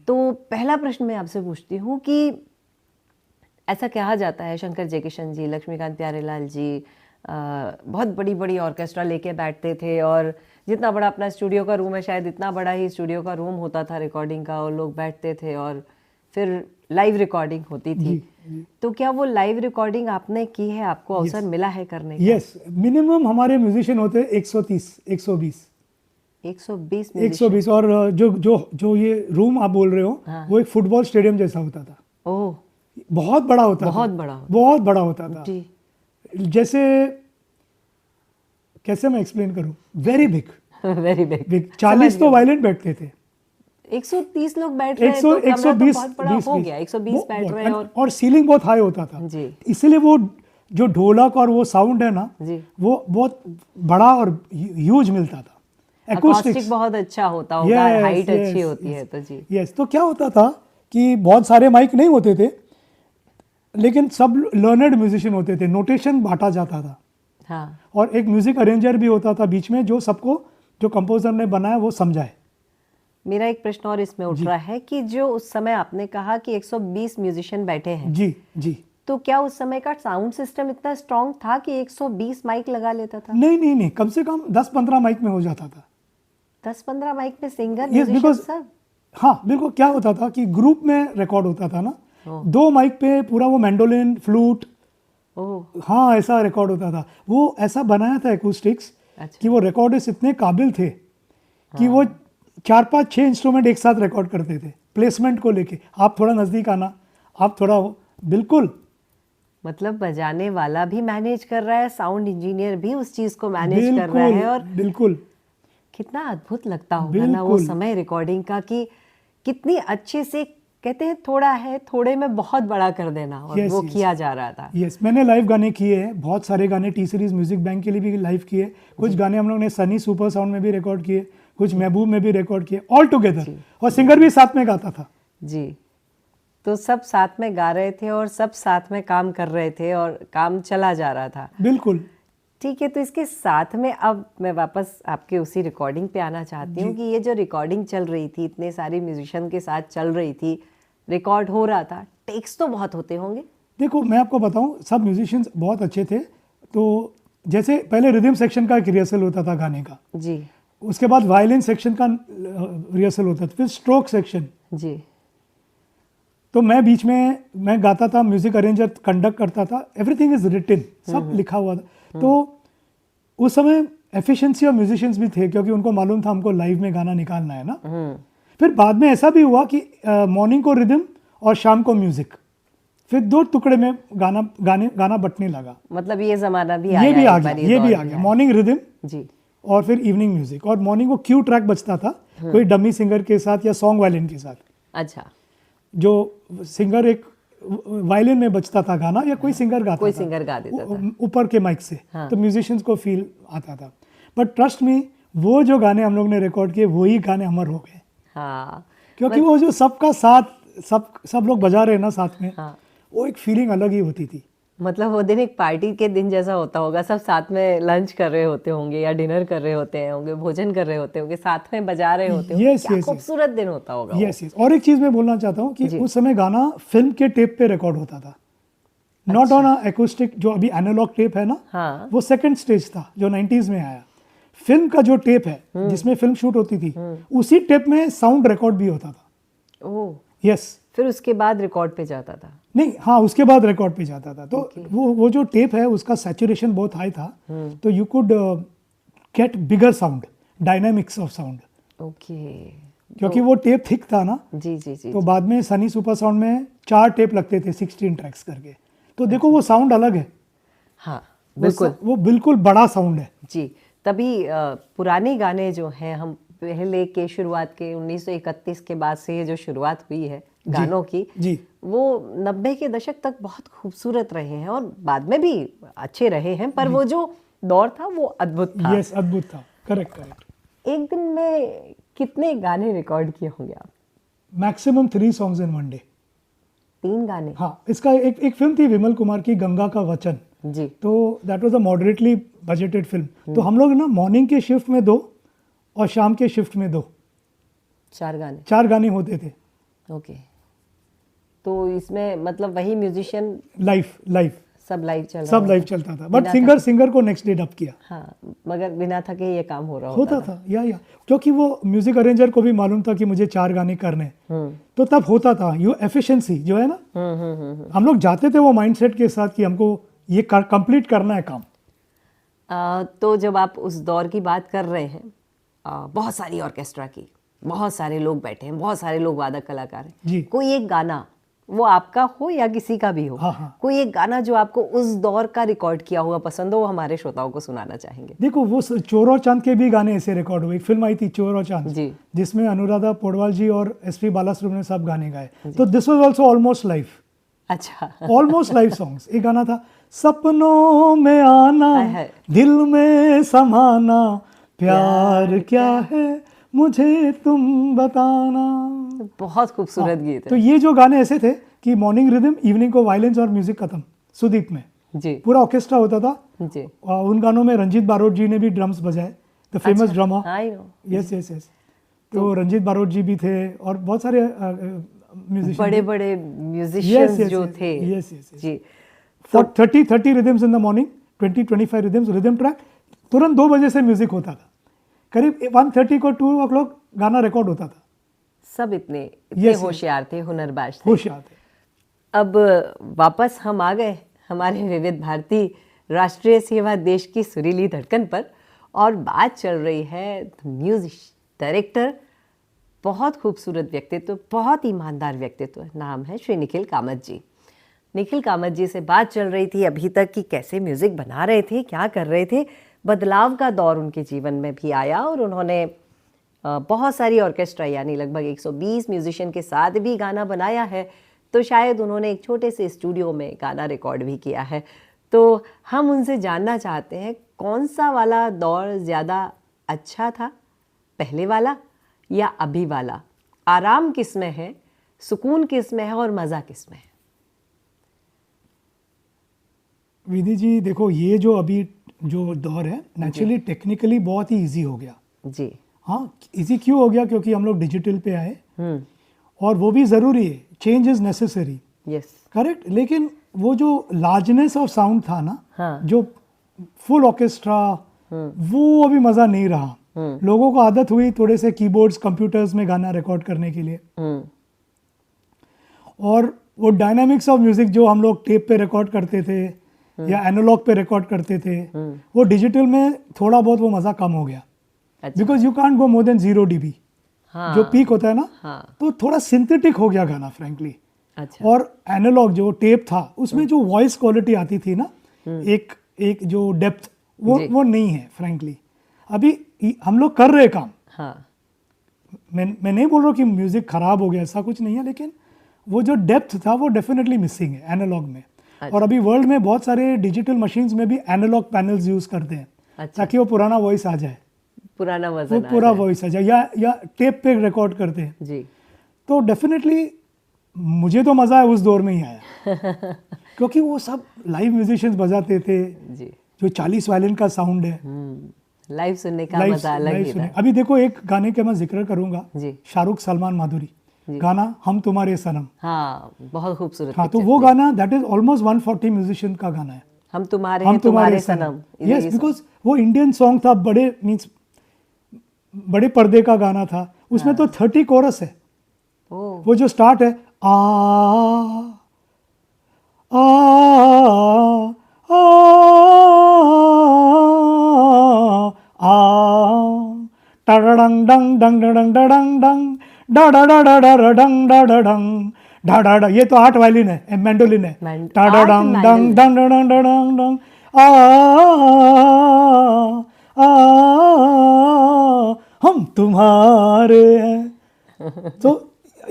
तो पहला प्रश्न मैं आपसे पूछती हूँ कि ऐसा कहा जाता है शंकर जयकिशन जी, लक्ष्मीकांत प्यारेलाल जी बहुत बड़ी बड़ी ऑर्केस्ट्रा लेके बैठते थे और जितना बड़ा अपना स्टूडियो का रूम है शायद इतना बड़ा ही स्टूडियो का रूम होता था रिकॉर्डिंग का, और लोग बैठते थे और फिर लाइव रिकॉर्डिंग होती थी। तो क्या वो लाइव रिकॉर्डिंग आपने की है, आपको अवसर मिला है करने का? यस, मिनिमम हमारे म्यूजिशियन होते हैं 130 120 120 और जो जो जो ये रूम आप बोल रहे हो वो एक फुटबॉल स्टेडियम जैसा होता था। ओह, बहुत बड़ा होता बहुत था, बड़ा बहुत बड़ा होता था जी। जैसे कैसे मैं एक्सप्लेन करूं, वेरी बिग वेरी बिग। 40 तो वायलेंट बैठते थे, 130 लोग बैठ रहे हैं तो कमरा तो 120 बहुत बड़ा हो गया। 120 बैठ रहे हैं और सीलिंग बहुत हाई होता था जी इसलिए वो जो ढोलक और वो साउंड है ना जी, वो बहुत बड़ा और ह्यूज मिलता था। Acoustic बहुत अच्छा होता होगा, हाइट अच्छी होती है तो जी। यस, तो क्या होता था कि बहुत सारे माइक नहीं होते थे लेकिन सब लर्नर्ड म्यूजिशियन होते थे, नोटेशन बांटा जाता था। हाँ, और एक म्यूजिक अरेंजर भी होता था बीच में जो सबको, जो कंपोजर ने बनाया वो समझाए। मेरा एक प्रश्न और इसमें उठ रहा है कि जो उस समय आपने कहा कि 120 म्यूजिशियन बैठे हैं, जी जी, तो क्या उस समय का साउंड सिस्टम इतना स्ट्रांग था कि 120 माइक लगा लेता था? नहीं नहीं नहीं, कम से कम 10-15 माइक में हो जाता था। 10-15 माइक में सिंगर, Yes, म्यूजिशियन because- सब? हाँ बिल्कुल, क्या होता था कि ग्रुप में रिकॉर्ड होता था ना, 2 माइक पे पूरा वो मैंडोलिन फ्लूट, ओह हाँ ऐसा रिकॉर्ड होता था। वो ऐसा बनाया था एक्यूस्टिक्स अच्छा, कि वो रिकॉर्डर्स इतने काबिल थे कि वो 4-5-6 इंस्ट्रूमेंट एक साथ रिकॉर्ड करते थे प्लेसमेंट को लेके। आप थोड़ा नज़दीक आना, आप थोड़ा बिल्कुल, मतलब बजाने वाला भी मैनेज कर रहा है, साउंड इंजीनियर भी उस चीज को मैनेज कर रहा बिल्कुल है, और बिल्कुल कितना अद्भुत लगता होगा ना वो बिल्कुल। समय रिकॉर्डिंग का कि कितनी अच्छे से, कहते हैं थोड़ा है थोड़े में बहुत बड़ा कर देना, और Yes, वो yes. किया जा रहा था। यस, मैंने लाइव गाने किए हैं, बहुत सारे गाने टी सीरीज म्यूजिक बैंक के लिए भी लाइव किए, कुछ गाने हम लोग ने सनी सुपर साउंड में भी रिकॉर्ड किए, कुछ महबूब में भी रिकॉर्ड किए, ऑल टुगेदर, और सिंगर भी साथ में गाता था। जी, तो सब साथ में गा रहे थे और सब साथ में काम कर रहे थे और काम चला जा रहा था। बिल्कुल। ठीक है, तो इसके साथ में अब मैं वापस आपके उसी रिकॉर्डिंग पे आना चाहती हूँ कि ये जो रिकॉर्डिंग चल रही थी, इतने सारे म्यूजिशियन के साथ चल रही थी, रिकॉर्ड हो रहा था, टेक्स तो बहुत होते होंगे? देखो मैं आपको बताऊं, सब म्यूजिशियंस बहुत अच्छे थे। तो जैसे पहले रिदम सेक्शन का एक रिहर्सल होता था गाने का, जी उसके बाद वायलिन सेक्शन का रिहर्सल होता था, फिर स्ट्रोक सेक्शन। जी, तो मैं बीच में मैं गाता था, म्यूजिक अरेंजर कंडक्ट करता था, एवरीथिंग इज रिटन, सब लिखा हुआ था। तो उस समय एफिशिएंसी और म्यूजिशियंस भी थे क्योंकि उनको मालूम था हमको लाइव में गाना निकालना है ना। फिर बाद में ऐसा भी हुआ कि मॉर्निंग को रिदम और शाम को म्यूजिक, फिर 2 टुकड़े में गाना बंटने लगा। मतलब ये जमाना भी ये भी आ एक गया, बार, ये भी आ गया, मॉर्निंग रिदम जी और फिर इवनिंग म्यूजिक। और मॉर्निंग को क्यू ट्रैक बजता था, कोई डमी सिंगर के साथ या सॉन्ग वायलिन के साथ, अच्छा, जो सिंगर एक वायलिन में बजता था गाना, या कोई सिंगर गाता कोई था सिंगर गा देता था। ऊपर के माइक से, हाँ। तो म्यूजिशियंस को फील आता था। बट ट्रस्ट मी, वो जो गाने हम लोग ने रिकॉर्ड किए वही गाने अमर हो गए, हाँ, क्योंकि वो जो सबका साथ, सब लोग बजा रहे हैं ना साथ में, हाँ, वो एक फीलिंग अलग ही होती थी। मतलब वो दिन एक पार्टी के दिन जैसा होता होगा, सब साथ में लंच कर रहे होते होंगे या डिनर कर रहे होते होंगे, भोजन कर रहे होते होंगे, साथ में बजा रहे होते होंगे। Yes, क्या yes, खूबसूरत दिन होता होगा वो। Yes yes. और एक चीज मैं बोलना चाहता हूँ कि जी। उस समय गाना फिल्म के टेप पे रिकॉर्ड होता था, नॉट ऑन अ एक्यूस्टिक, जो अभी एनालॉग टेप है ना, हाँ, वो सेकंड स्टेज था जो 90s में आया। फिल्म का जो टेप है जिसमें फिल्म शूट होती थी, उसी टेप में साउंड रिकॉर्ड भी होता था। ओह, यस, फिर उसके बाद रिकॉर्ड पे जाता था। नहीं, हाँ उसके बाद रिकॉर्ड पे जाता था। तो वो जो टेप है उसका सैचुरेशन बहुत हाई था, तो you could get bigger sound, dynamics of sound, okay. क्योंकि वो टेप थिक था ना। जी जी जी। तो बाद में सनी सुपर साउंड में 4 टेप लगते थे 16 ट्रैक्स करके, तो देखो वो साउंड अलग है। हाँ बिल्कुल। वो बिल्कुल बड़ा साउंड है। जी, तभी पुराने गाने जो हैं, हम पहले के शुरुआत के 1931 के बाद से ये जो शुरुआत हुई है गानों की, जी वो 90 के दशक तक बहुत खूबसूरत रहे हैं और बाद में भी अच्छे रहे हैं, पर वो जो दौर था वो अद्भुत था। यस, अद्भुत था। Correct correct. एक दिन में कितने गाने रिकॉर्ड किए होंगे आप? Maximum 3 songs in one day. 3 गाने? हाँ, इसका एक फिल्म थी विमल कुमार की, गंगा का वचन। जी। तो that was a moderately budgeted film. तो हम लोग ना मॉर्निंग के शिफ्ट में 2 और शाम के शिफ्ट में 2, 4 गाने? 4 गाने होते थे। ओके। तो इसमें मतलब वही म्यूजिशियन लाइव सब लाइव चल रहा सब होता? लाइव चलता था, बट सिंगर को नेक्स्ट डे डब किया हाँ, मगर बिना थके ये काम हो रहा होता था। या क्योंकि वो म्यूजिक अरेंजर को भी मालूम था कि मुझे 4 गाने करने, तो तब होता था ये एफिशिएंसी जो है ना। हम लोग जाते थे वो माइंडसेट के साथ कि हमको ये कंप्लीट करना है काम। तो जब आप उस दौर की बात कर रहे हैं, बहुत सारी ऑर्केस्ट्रा की, बहुत सारे लोग बैठे हैं, बहुत सारे लोग वादक कलाकार हैं जी। कोई एक गाना, वो आपका हो या किसी का भी हो, हाँ। कोई एक गाना जो आपको उस दौर का रिकॉर्ड किया हुआ पसंद हो, वो हमारे श्रोताओं को सुनाना चाहेंगे? देखो वो चोर और चांद के भी गाने ऐसे रिकॉर्ड हुए। एक फिल्म आई थी चोर और चांद जी, जिसमें अनुराधा पौडवाल जी और एसपी बालासुब्रमण्यम सब गाने गाए। तो this was also almost live. अच्छा। Almost live songs. एक गाना था सपनों में आना, दिल में समाना, प्यार क्या है मुझे तुम बताना। बहुत खूबसूरत गीत है। तो ये जो गाने ऐसे थे कि मॉर्निंग रिदम, इवनिंग को वायलेंस और म्यूजिक खत्म। सुदीप में जी पूरा ऑर्केस्ट्रा होता था जी। उन गानों में रंजीत बारोट जी ने भी ड्रम्स बजाए, the famous drummer. I know. Yes. तो रंजीत बारोट जी भी थे और बहुत सारे म्यूजिशियन, बड़े बड़े म्यूजिशियंस जो थे। यस जी। 30 rhythms in the morning, 20-25 rhythms, rhythm track. तुरंत 2 बजे से म्यूजिक होता था, करीब 1:30 को 2 o'clock गाना रिकॉर्ड होता था। सब इतने Yes, होशियार थे, हुनरबाज थे। होशियार थे। अब वापस हम आ गए हमारे विविध भारती राष्ट्रीय सेवा देश की सुरीली धड़कन पर, और बात चल रही है म्यूजिक डायरेक्टर, बहुत खूबसूरत व्यक्तित्व, बहुत ईमानदार व्यक्तित्व, नाम है श्री निखिल कामत जी। निखिल कामत जी से बात चल रही थी अभी तक कि कैसे म्यूज़िक बना रहे थे, क्या कर रहे थे। बदलाव का दौर उनके जीवन में भी आया और उन्होंने बहुत सारी ऑर्केस्ट्रा यानी लगभग 120 म्यूजिशियन के साथ भी गाना बनाया है। तो शायद उन्होंने एक छोटे से स्टूडियो में गाना रिकॉर्ड भी किया है। तो हम उनसे जानना चाहते हैं कौन सा वाला दौर ज़्यादा अच्छा था, पहले वाला या अभी वाला? आराम किस में है, सुकून किस में है और मज़ा किस में है? विधि जी देखो, ये जो अभी जो दौर है नेचुरली टेक्निकली बहुत ही इजी हो गया जी। हाँ, इजी क्यों हो गया? क्योंकि हम लोग डिजिटल पे आए और वो भी ज़रूरी है, change is necessary. Yes, correct. लेकिन वो जो लार्जनेस ऑफ साउंड था ना, हाँ। जो फुल ऑर्केस्ट्रा, वो अभी मज़ा नहीं रहा। लोगों को आदत हुई थोड़े से कीबोर्ड्स, कंप्यूटर्स में गाना रिकॉर्ड करने के लिए, और वो डायनामिक्स ऑफ म्यूजिक जो हम लोग टेप पे रिकॉर्ड करते थे या एनालॉग पे रिकॉर्ड करते थे, वो डिजिटल में थोड़ा बहुत वो मज़ा कम हो गया। Because you can't go more than 0 dB, जो पीक होता है ना, तो थोड़ा सिंथेटिक हो गया गाना फ्रेंकली। अच्छा। और एनालॉग जो टेप था उसमें जो वॉइस क्वालिटी आती थी ना, एक जो डेप्थ, वो नहीं है फ्रेंकली। अभी हम लोग कर रहे काम। हाँ। मैं नहीं बोल रहा हूँ कि म्यूजिक खराब हो गया, ऐसा कुछ नहीं है, लेकिन वो जो डेप्थ था वो डेफिनेटली मिसिंग है एनालॉग में। अच्छा। और अभी वर्ल्ड में बहुत सारे डिजिटल मशीन्स में भी एनालॉग पैनल्स यूज करते हैं। अच्छा। ताकि वो पुराना वॉइस आ जाए, पुराना वो वजन पूरा वॉइस आ जाए, या टेप पे रिकॉर्ड करते हैं। जी। तो डेफिनेटली मुझे तो मज़ा है उस दौर में ही आया क्योंकि वो सब लाइव म्यूजिशियंस बजाते थे जी। जो 40 वायलिन का साउंड है, लाइव सुनने का मजा अलग ही था। अभी देखो एक गाने के मैं जिक्र करूंगा, जी। शाहरुख सलमान माधुरी गाना हम तुम्हारे सनम। हाँ, बहुत खूबसूरत। हाँ, तो वो गाना दैट इज ऑलमोस्ट 140 म्यूजिशियन का गाना है, हम तुम्हारे सनम। यस, बिकॉज वो इंडियन सॉन्ग था, बड़े पर्दे का गाना था। उसमें तो 30 कोरस है। वो जो स्टार्ट है आ आ आ आ टडडंग डंग डंग डंग डंग डंग डा डा डा डा डा डंग डा डा डंग डा डा डा, ये तो 8 वायलिन है, मैंडोलिन है, डा डा डंग डंग डंग डंग डंग डंग आ आ हम तुम्हारे हैं। तो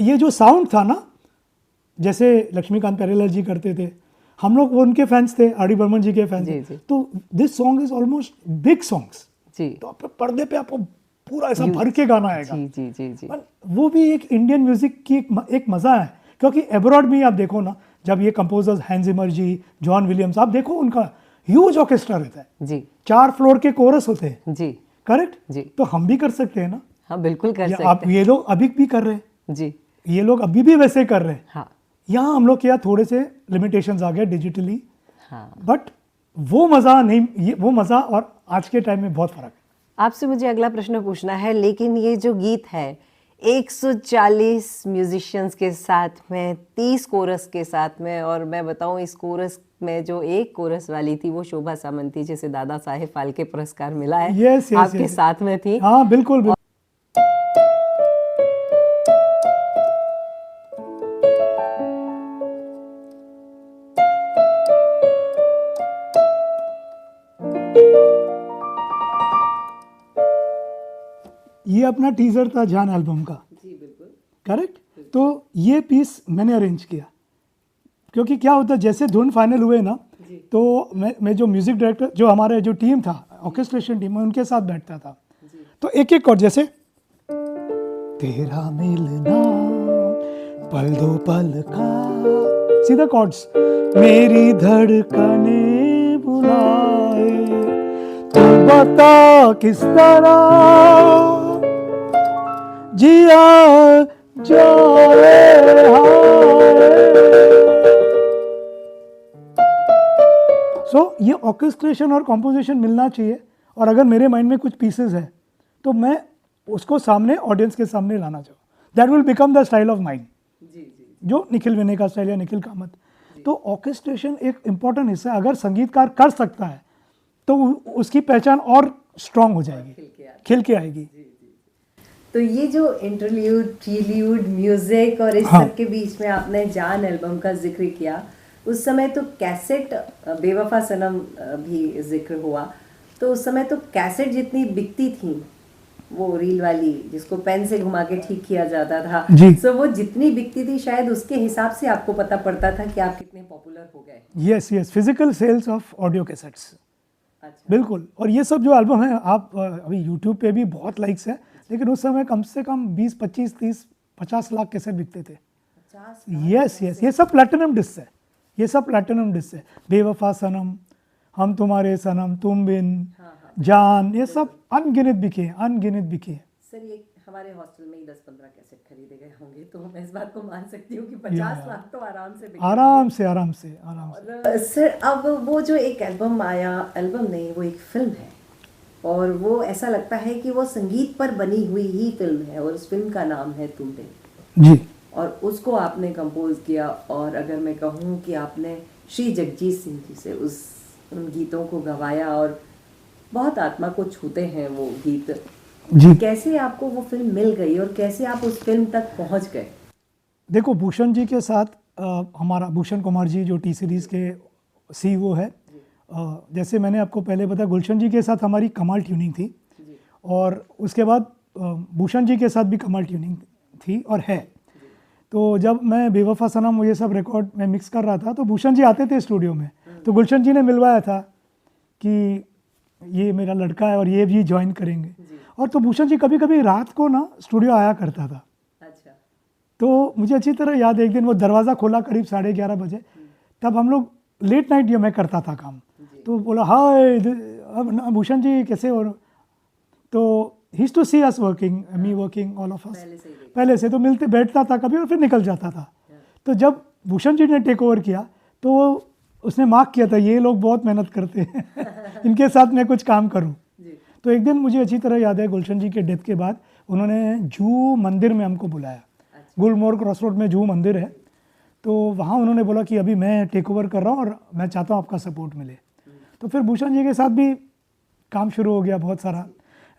ये जो साउंड था ना, जैसे लक्ष्मीकांत प्यारेलाल जी करते थे, हम लोग उनके फैंस थे, आर डी बर्मन जी के फैंस थे, तो this song is almost big songs जी, तो आप पर्दे पे आपको पूरा ऐसा भर के गाना आएगा। जी जी जी जी। वो भी एक इंडियन म्यूजिक की एक मजा है, क्योंकि एब्रॉड में आप देखो ना, जब ये कंपोजर्स हैंस जिमर जी, जॉन विलियम्स, आप देखो उनका ह्यूज ऑर्केस्ट्रा रहता है जी, 4 फ्लोर के कोरस होते हैं जी, करेक्ट जी। तो हम भी कर सकते हैं ना। हाँ बिल्कुल कर सकते आप ये लोग अभी भी कर रहे हैं, हैं जी। ये लोग अभी भी वैसे कर रहे हैं। हाँ यहाँ हम लोग क्या थोड़े से लिमिटेशंस आ गए डिजिटली, हाँ। बट वो मज़ा नहीं, ये वो मज़ा और आज के टाइम में बहुत फ़र्क है। आपसे मुझे अगला प्रश्न पूछना है, लेकिन ये जो गीत है 140 म्यूजिशियंस के साथ में, 30 कोरस के साथ में, और मैं बताऊं इस कोरस में जो एक कोरस वाली थी वो शोभा सामंती, जिसे दादा साहेब फाल्के पुरस्कार मिला है, Yes, yes, आपके yes. साथ में थी। हाँ बिल्कुल, बिल्कुल। ये अपना टीजर था जान एल्बम का, जी बिल्कुल करेक्ट। तो ये पीस मैंने अरेंज किया, क्योंकि क्या होता है जैसे धुन फाइनल हुए ना, तो मैं जो म्यूजिक डायरेक्टर, जो हमारे जो टीम था, ऑर्केस्ट्रेशन टीम, मैं उनके साथ बैठता था। तो एक एक कॉर्ड, जैसे तेरा मिलना पल दो पल का, सीधा कॉर्ड्स, मेरी धड़कने बुलाए, तू बता किस तरह जिया जाए हाय। सो ये ऑर्केस्ट्रेशन और कॉम्पोजिशन मिलना चाहिए, और अगर मेरे माइंड में कुछ पीसेस है तो मैं उसको सामने ऑडियंस के सामने लाना चाहूँ, that will become the style of mind, जो निखिल विनय का स्टाइल या निखिल कामत। तो ऑर्केस्ट्रेशन एक इम्पॉर्टेंट हिस्सा है, अगर संगीतकार कर सकता है तो उसकी पहचान और स्ट्रांग हो जाएगी, खिल के आएगी। तो ये जो इंटरल्यूड, प्रील्यूड, म्यूजिक और इस हाँ। सब के बीच में आपने जान एल्बम का जिक्र किया, उस समय तो कैसेट, बेवफा सनम भी जिक्र हुआ, तो उस समय तो कैसेट जितनी बिकती थी, वो रील वाली जिसको पेन से घुमा के ठीक किया जाता था, जी। सो वो जितनी बिकती थी शायद उसके हिसाब से आपको पता पड़ता था कि आप कितने पॉपुलर हो गए। Yes yes, physical sales of audio cassettes, अच्छा। बिल्कुल। और ये सब जो एल्बम है, आप अभी यूट्यूब पे भी बहुत लाइक्स है, लेकिन उस समय कम से कम 20, 25, 30, 50 लाख कैसेट बिकते थे। 50 यस यस, ये सब प्लैटिनम डिस्क है, ये सब प्लैटिनम डिस्क है। बेवफा सनम, हम तुम्हारे सनम, तुम बिन, जान, ये सब अनगिनत बिके, अनगिनत बिके। सर ये हमारे हॉस्टल में ही 10-15 कैसेट खरीदे गए होंगे, तो मैं इस बात को मान सकती हूँ कि 50 लाख तो आराम से बिके। आराम से, आराम से, आराम से। और सर अब वो जो एक एल्बम आया, एल्बम नहीं वो एक फिल्म है, और वो ऐसा लगता है कि वो संगीत पर बनी हुई ही फिल्म है, और उस फिल्म का नाम है तुम बिन, जी। और उसको आपने कंपोज किया, और अगर मैं कहूँ कि आपने श्री जगजीत सिंह जी से उन गीतों को गवाया, और बहुत आत्मा को छूते हैं वो गीत। जी। कैसे आपको वो फिल्म मिल गई और कैसे आप उस फिल्म तक पहुंच गए? देखो, भूषण जी के साथ हमारा भूषण कुमार जी जो टी सीरीज़ के CEO है, जैसे मैंने आपको पहले बताया, गुलशन जी के साथ हमारी कमाल ट्यूनिंग थी, और उसके बाद भूषण जी के साथ भी कमाल ट्यूनिंग थी और है। तो जब मैं बेवफा सनम ये सब रिकॉर्ड में मिक्स कर रहा था, तो भूषण जी आते थे स्टूडियो में, तो गुलशन जी ने मिलवाया था कि ये मेरा लड़का है और ये भी ज्वाइन करेंगे। और तो भूषण जी कभी कभी रात को ना स्टूडियो आया करता था। अच्छा। तो मुझे अच्छी तरह याद है, एक दिन वो दरवाज़ा खोला करीब 11:30 बजे, तब हम लोग लेट नाइट ये मैं करता था काम, तो बोला हाय भूषण जी कैसे हो, तो he to see us working, me working, all of us पहले से, तो मिलते बैठता था कभी और फिर निकल जाता था। तो जब भूषण जी ने टेक ओवर किया तो उसने मार्क किया था ये लोग बहुत मेहनत करते हैं इनके साथ मैं कुछ काम करूं। तो एक दिन मुझे अच्छी तरह याद है, गुलशन जी के डेथ के बाद उन्होंने जू मंदिर में हमको बुलाया। गुलमोहर क्रॉस रोड में जू मंदिर है, तो वहाँ उन्होंने बोला कि अभी मैं टेक ओवर कर रहा हूँ और मैं चाहता हूँ आपका सपोर्ट मिले। तो फिर भूषण जी के साथ भी काम शुरू हो गया बहुत सारा,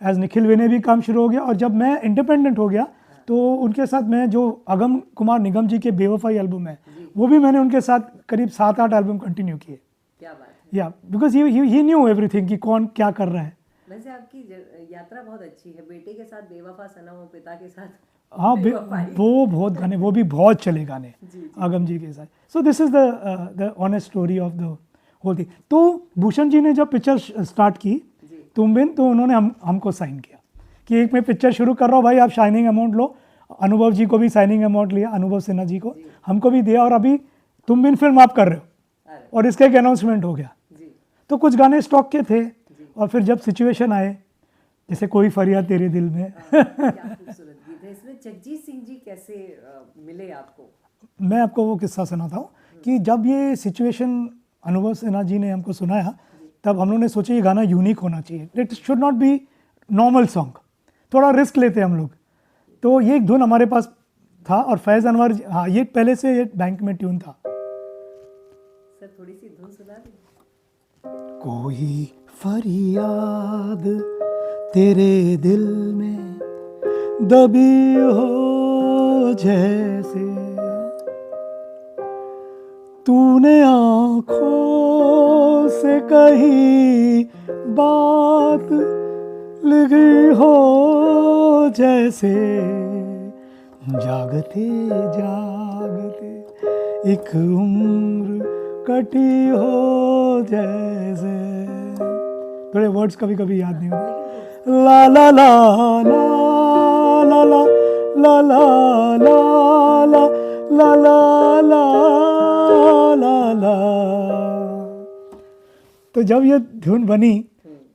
एज निखिल विनय भी काम शुरू हो गया। और जब मैं इंडिपेंडेंट हो गया तो उनके साथ मैं जो अगम कुमार निगम जी के बेवफाई एल्बम है वो भी मैंने उनके साथ करीब 7-8 एल्बम कंटिन्यू किए। क्या बात है। या बिकॉज ही न्यू एवरीथिंग कि कौन क्या कर रहा है। वैसे आपकी यात्रा बहुत अच्छी है, बेटे के साथ बेवफा सनम और पिता के साथ हाँ वो बहुत गाने, वो भी बहुत चले गाने अगम जी के साथ। So this is the honest story of the whole thing. तो भूषण जी ने जब पिक्चर स्टार्ट की तुम बिन, तो उन्होंने हमको साइन किया कि एक मैं पिक्चर शुरू कर रहा हूँ भाई, आप साइनिंग अमाउंट लो। अनुभव जी को भी साइनिंग अमाउंट लिया, अनुभव सिन्हा जी को, हमको भी दिया, और अभी तुम बिन फिल्म आप कर रहे हो। और इसका एक अनाउंसमेंट हो गया। तो कुछ गाने स्टॉक के थे, और फिर जब सिचुएशन आए, जैसे कोई फरियाद तेरे दिल में क्या खूबसूरत गीत है। इसमें जगजीत सिंह जी कैसे मिले आपको? मैं आपको वो किस्सा सुनाता हूँ कि जब ये सिचुएशन अनुभव सिन्हा जी ने हमको सुनाया, तब हम लोगों ने सोचा ये गाना यूनिक होना चाहिए, it should not be normal song, थोड़ा रिस्क लेते हम लोग। तो ये एक धुन हमारे पास था, और फैज़ अनवर, हाँ ये पहले से ये बैंक में ट्यून था। सर थोड़ी सी धुन सुना दें। कोई फरियाद तेरे दिल में दबी हो जैसे, तूने आँखों से कही बात लिखी हो जैसे, जागते जागते एक उम्र कटी हो जैसे। थोड़े वर्ड्स कभी कभी याद नहीं होते। ला ला ला ला ला ला ला ला ला ला ला ला ला ला ला। तो जब ये धुन बनी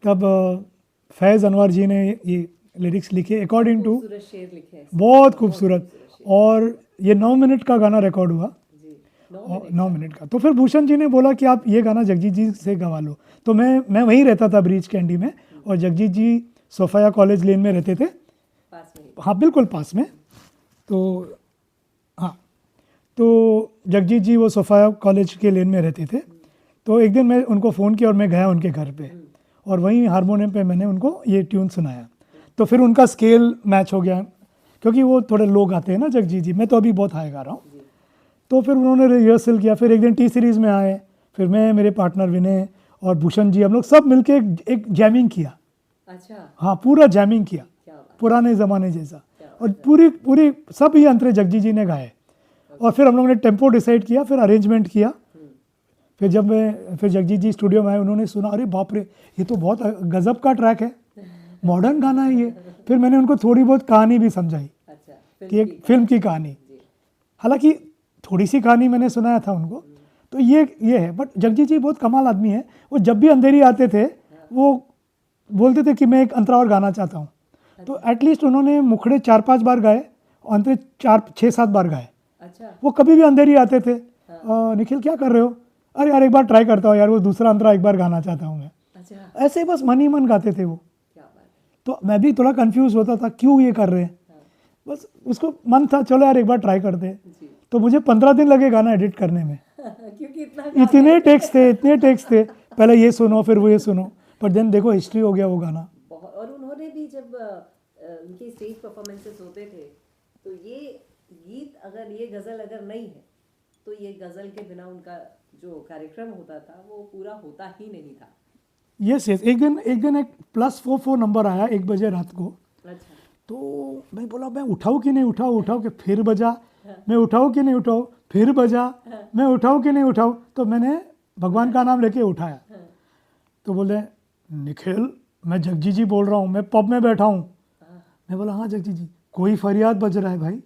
तब फैज़ अनवर जी ने ये लिरिक्स लिखे अकॉर्डिंग टू, शेर लिखे बहुत खूबसूरत, और ये 9 मिनट का गाना रिकॉर्ड हुआ, 9 मिनट का। तो फिर भूषण जी ने बोला कि आप ये गाना जगजीत जी से गवा लो। तो मैं वहीं रहता था ब्रीच कैंडी में, और जगजीत जी सोफाया कॉलेज लेन में रहते थे, पास में। हाँ बिल्कुल पास में। तो हाँ, तो जगजीत जी वो सोफाया कॉलेज के लेन में रहते थे। तो एक दिन मैं उनको फ़ोन किया और मैं गया उनके घर पे, और वहीं हारमोनियम पे मैंने उनको ये ट्यून सुनाया। तो फिर उनका स्केल मैच हो गया, क्योंकि वो थोड़े लो गाते हैं ना जगजीत जी, मैं तो अभी बहुत हाई गा रहा हूँ। तो फिर उन्होंने रिहर्सल किया, फिर एक दिन टी सीरीज़ में आए, फिर मैं, मेरे पार्टनर विनय और भूषण जी, हम लोग सब मिलके एक जैमिंग किया। अच्छा, हाँ पूरा जैमिंग किया, क्या बात। पुराने ज़माने जैसा, और पूरी सब ये अंतरे जगजीत जी ने गाए। और फिर हम लोगों ने टेम्पो डिसाइड किया, फिर अरेंजमेंट किया। फिर जब फिर जगजीत जी स्टूडियो में आए, उन्होंने सुना, अरे बाप रे ये तो बहुत गजब का ट्रैक है, मॉडर्न गाना है ये। फिर मैंने उनको थोड़ी बहुत कहानी भी समझाई, अच्छा, कि एक फिल्म की कहानी, हालांकि थोड़ी सी कहानी मैंने सुनाया था उनको। तो ये है, बट जगजीत जी बहुत कमाल आदमी है। वो जब भी अंधेरी आते थे वो बोलते थे कि मैं एक अंतरा और गाना चाहता हूँ। तो एटलीस्ट उन्होंने मुखड़े 4-5 बार गाए, अंतरे 4-6-7 बार गाए। अच्छा, वो कभी भी अंधेरी आते थे, निखिल क्या कर रहे हो, अरे यार एक बार ट्राई करता हूँ यार, वो दूसरा अंतरा एक बार गाना चाहता हूँ मैं। अच्छा, ऐसे बस मन ही मन गाते थे वो। क्या बात है। तो मैं भी थोड़ा कंफ्यूज होता था क्यों ये कर रहे हैं, बस उसको मन था चलो यार एक बार ट्राई करते हैं। तो मुझे 15 दिन लगे गाना एडिट करने में, क्योंकि इतने टेक्स्ट थे, पहले ये सुनो फिर वो ये सुनो, पर देन देखो हिस्ट्री हो गया वो गाना। बहुत। और उन्होंने भी जब उनके स्टेज परफॉर्मेंसेस होते थे, तो ये गीत अगर ये गज़ल अगर नहीं है, तो ये गज़ल के बिना उनका जो कार्यक्रम होता था वो पूरा होता ही नहीं था। यस एक दिन एक +44 नंबर आया 1 बजे रात को। अच्छा, तो मैं बोला मैं उठाऊँ कि नहीं उठाऊँ कि फिर बजा, मैं उठाऊँ कि नहीं उठाऊँ, फिर बजा, मैं उठाऊँ कि नहीं उठाऊँ। तो मैंने भगवान का नाम लेके उठाया। तो बोले निखिल मैं जगजीत जी बोल रहा हूँ, मैं पब में बैठा हूँ। मैं बोला हाँ जगजीत जी, कोई फरियाद बज रहा है भाई,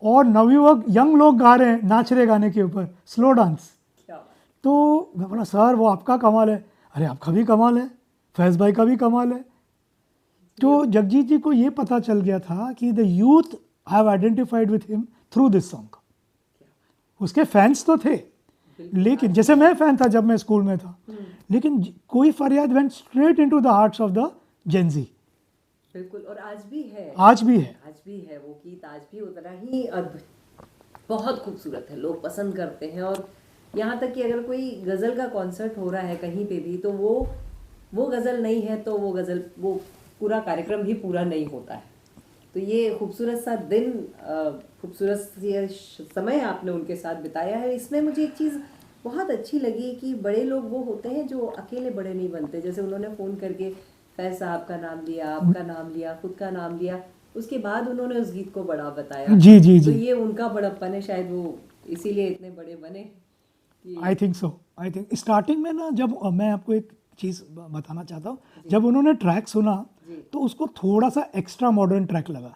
और नवयुवक यंग लोग गा रहे हैं, नाच रहे गाने के ऊपर, स्लो डांस। क्या बात। तो मैं बोला सर वो आपका कमाल है। अरे आपका भी कमाल है, फैज़ भाई का भी कमाल है। तो जगजीत जी को ये पता चल गया था कि the youth have identified with him through this song. उसके फैंस तो थे, लेकिन जैसे मैं फैन था जब मैं स्कूल में था, लेकिन कोई फरियाद went straight into the hearts of the Gen Z. बिल्कुल, और आज भी है, आज भी है आज भी है वो गीत, आज भी उतना ही अद्भुत बहुत खूबसूरत है, लोग पसंद करते हैं। और यहाँ तक कि अगर कोई गज़ल का कॉन्सर्ट हो रहा है कहीं पे भी, तो वो गज़ल नहीं है तो वो पूरा कार्यक्रम ही पूरा नहीं होता है। तो ये खूबसूरत सा दिन, खूबसूरत सी समय आपने उनके साथ बिताया है। इसमें मुझे एक चीज़ बहुत अच्छी लगी कि बड़े लोग वो होते हैं जो अकेले बड़े नहीं बनते। जैसे उन्होंने फ़ोन करके फैज़ साहब का नाम लिया, आपका नाम लिया, खुद का नाम लिया, उसके बाद उन्होंने उस गीत को बड़ा बताया। जी जी तो जी, ये उनका बड़प्पन है, शायद वो इसीलिए इतने बड़े बने कि I think so. I think starting में ना, जब मैं आपको एक चीज़ बताना चाहता हूँ, जब उन्होंने ट्रैक सुना जी। तो उसको थोड़ा सा एक्स्ट्रा मॉडर्न ट्रैक लगा।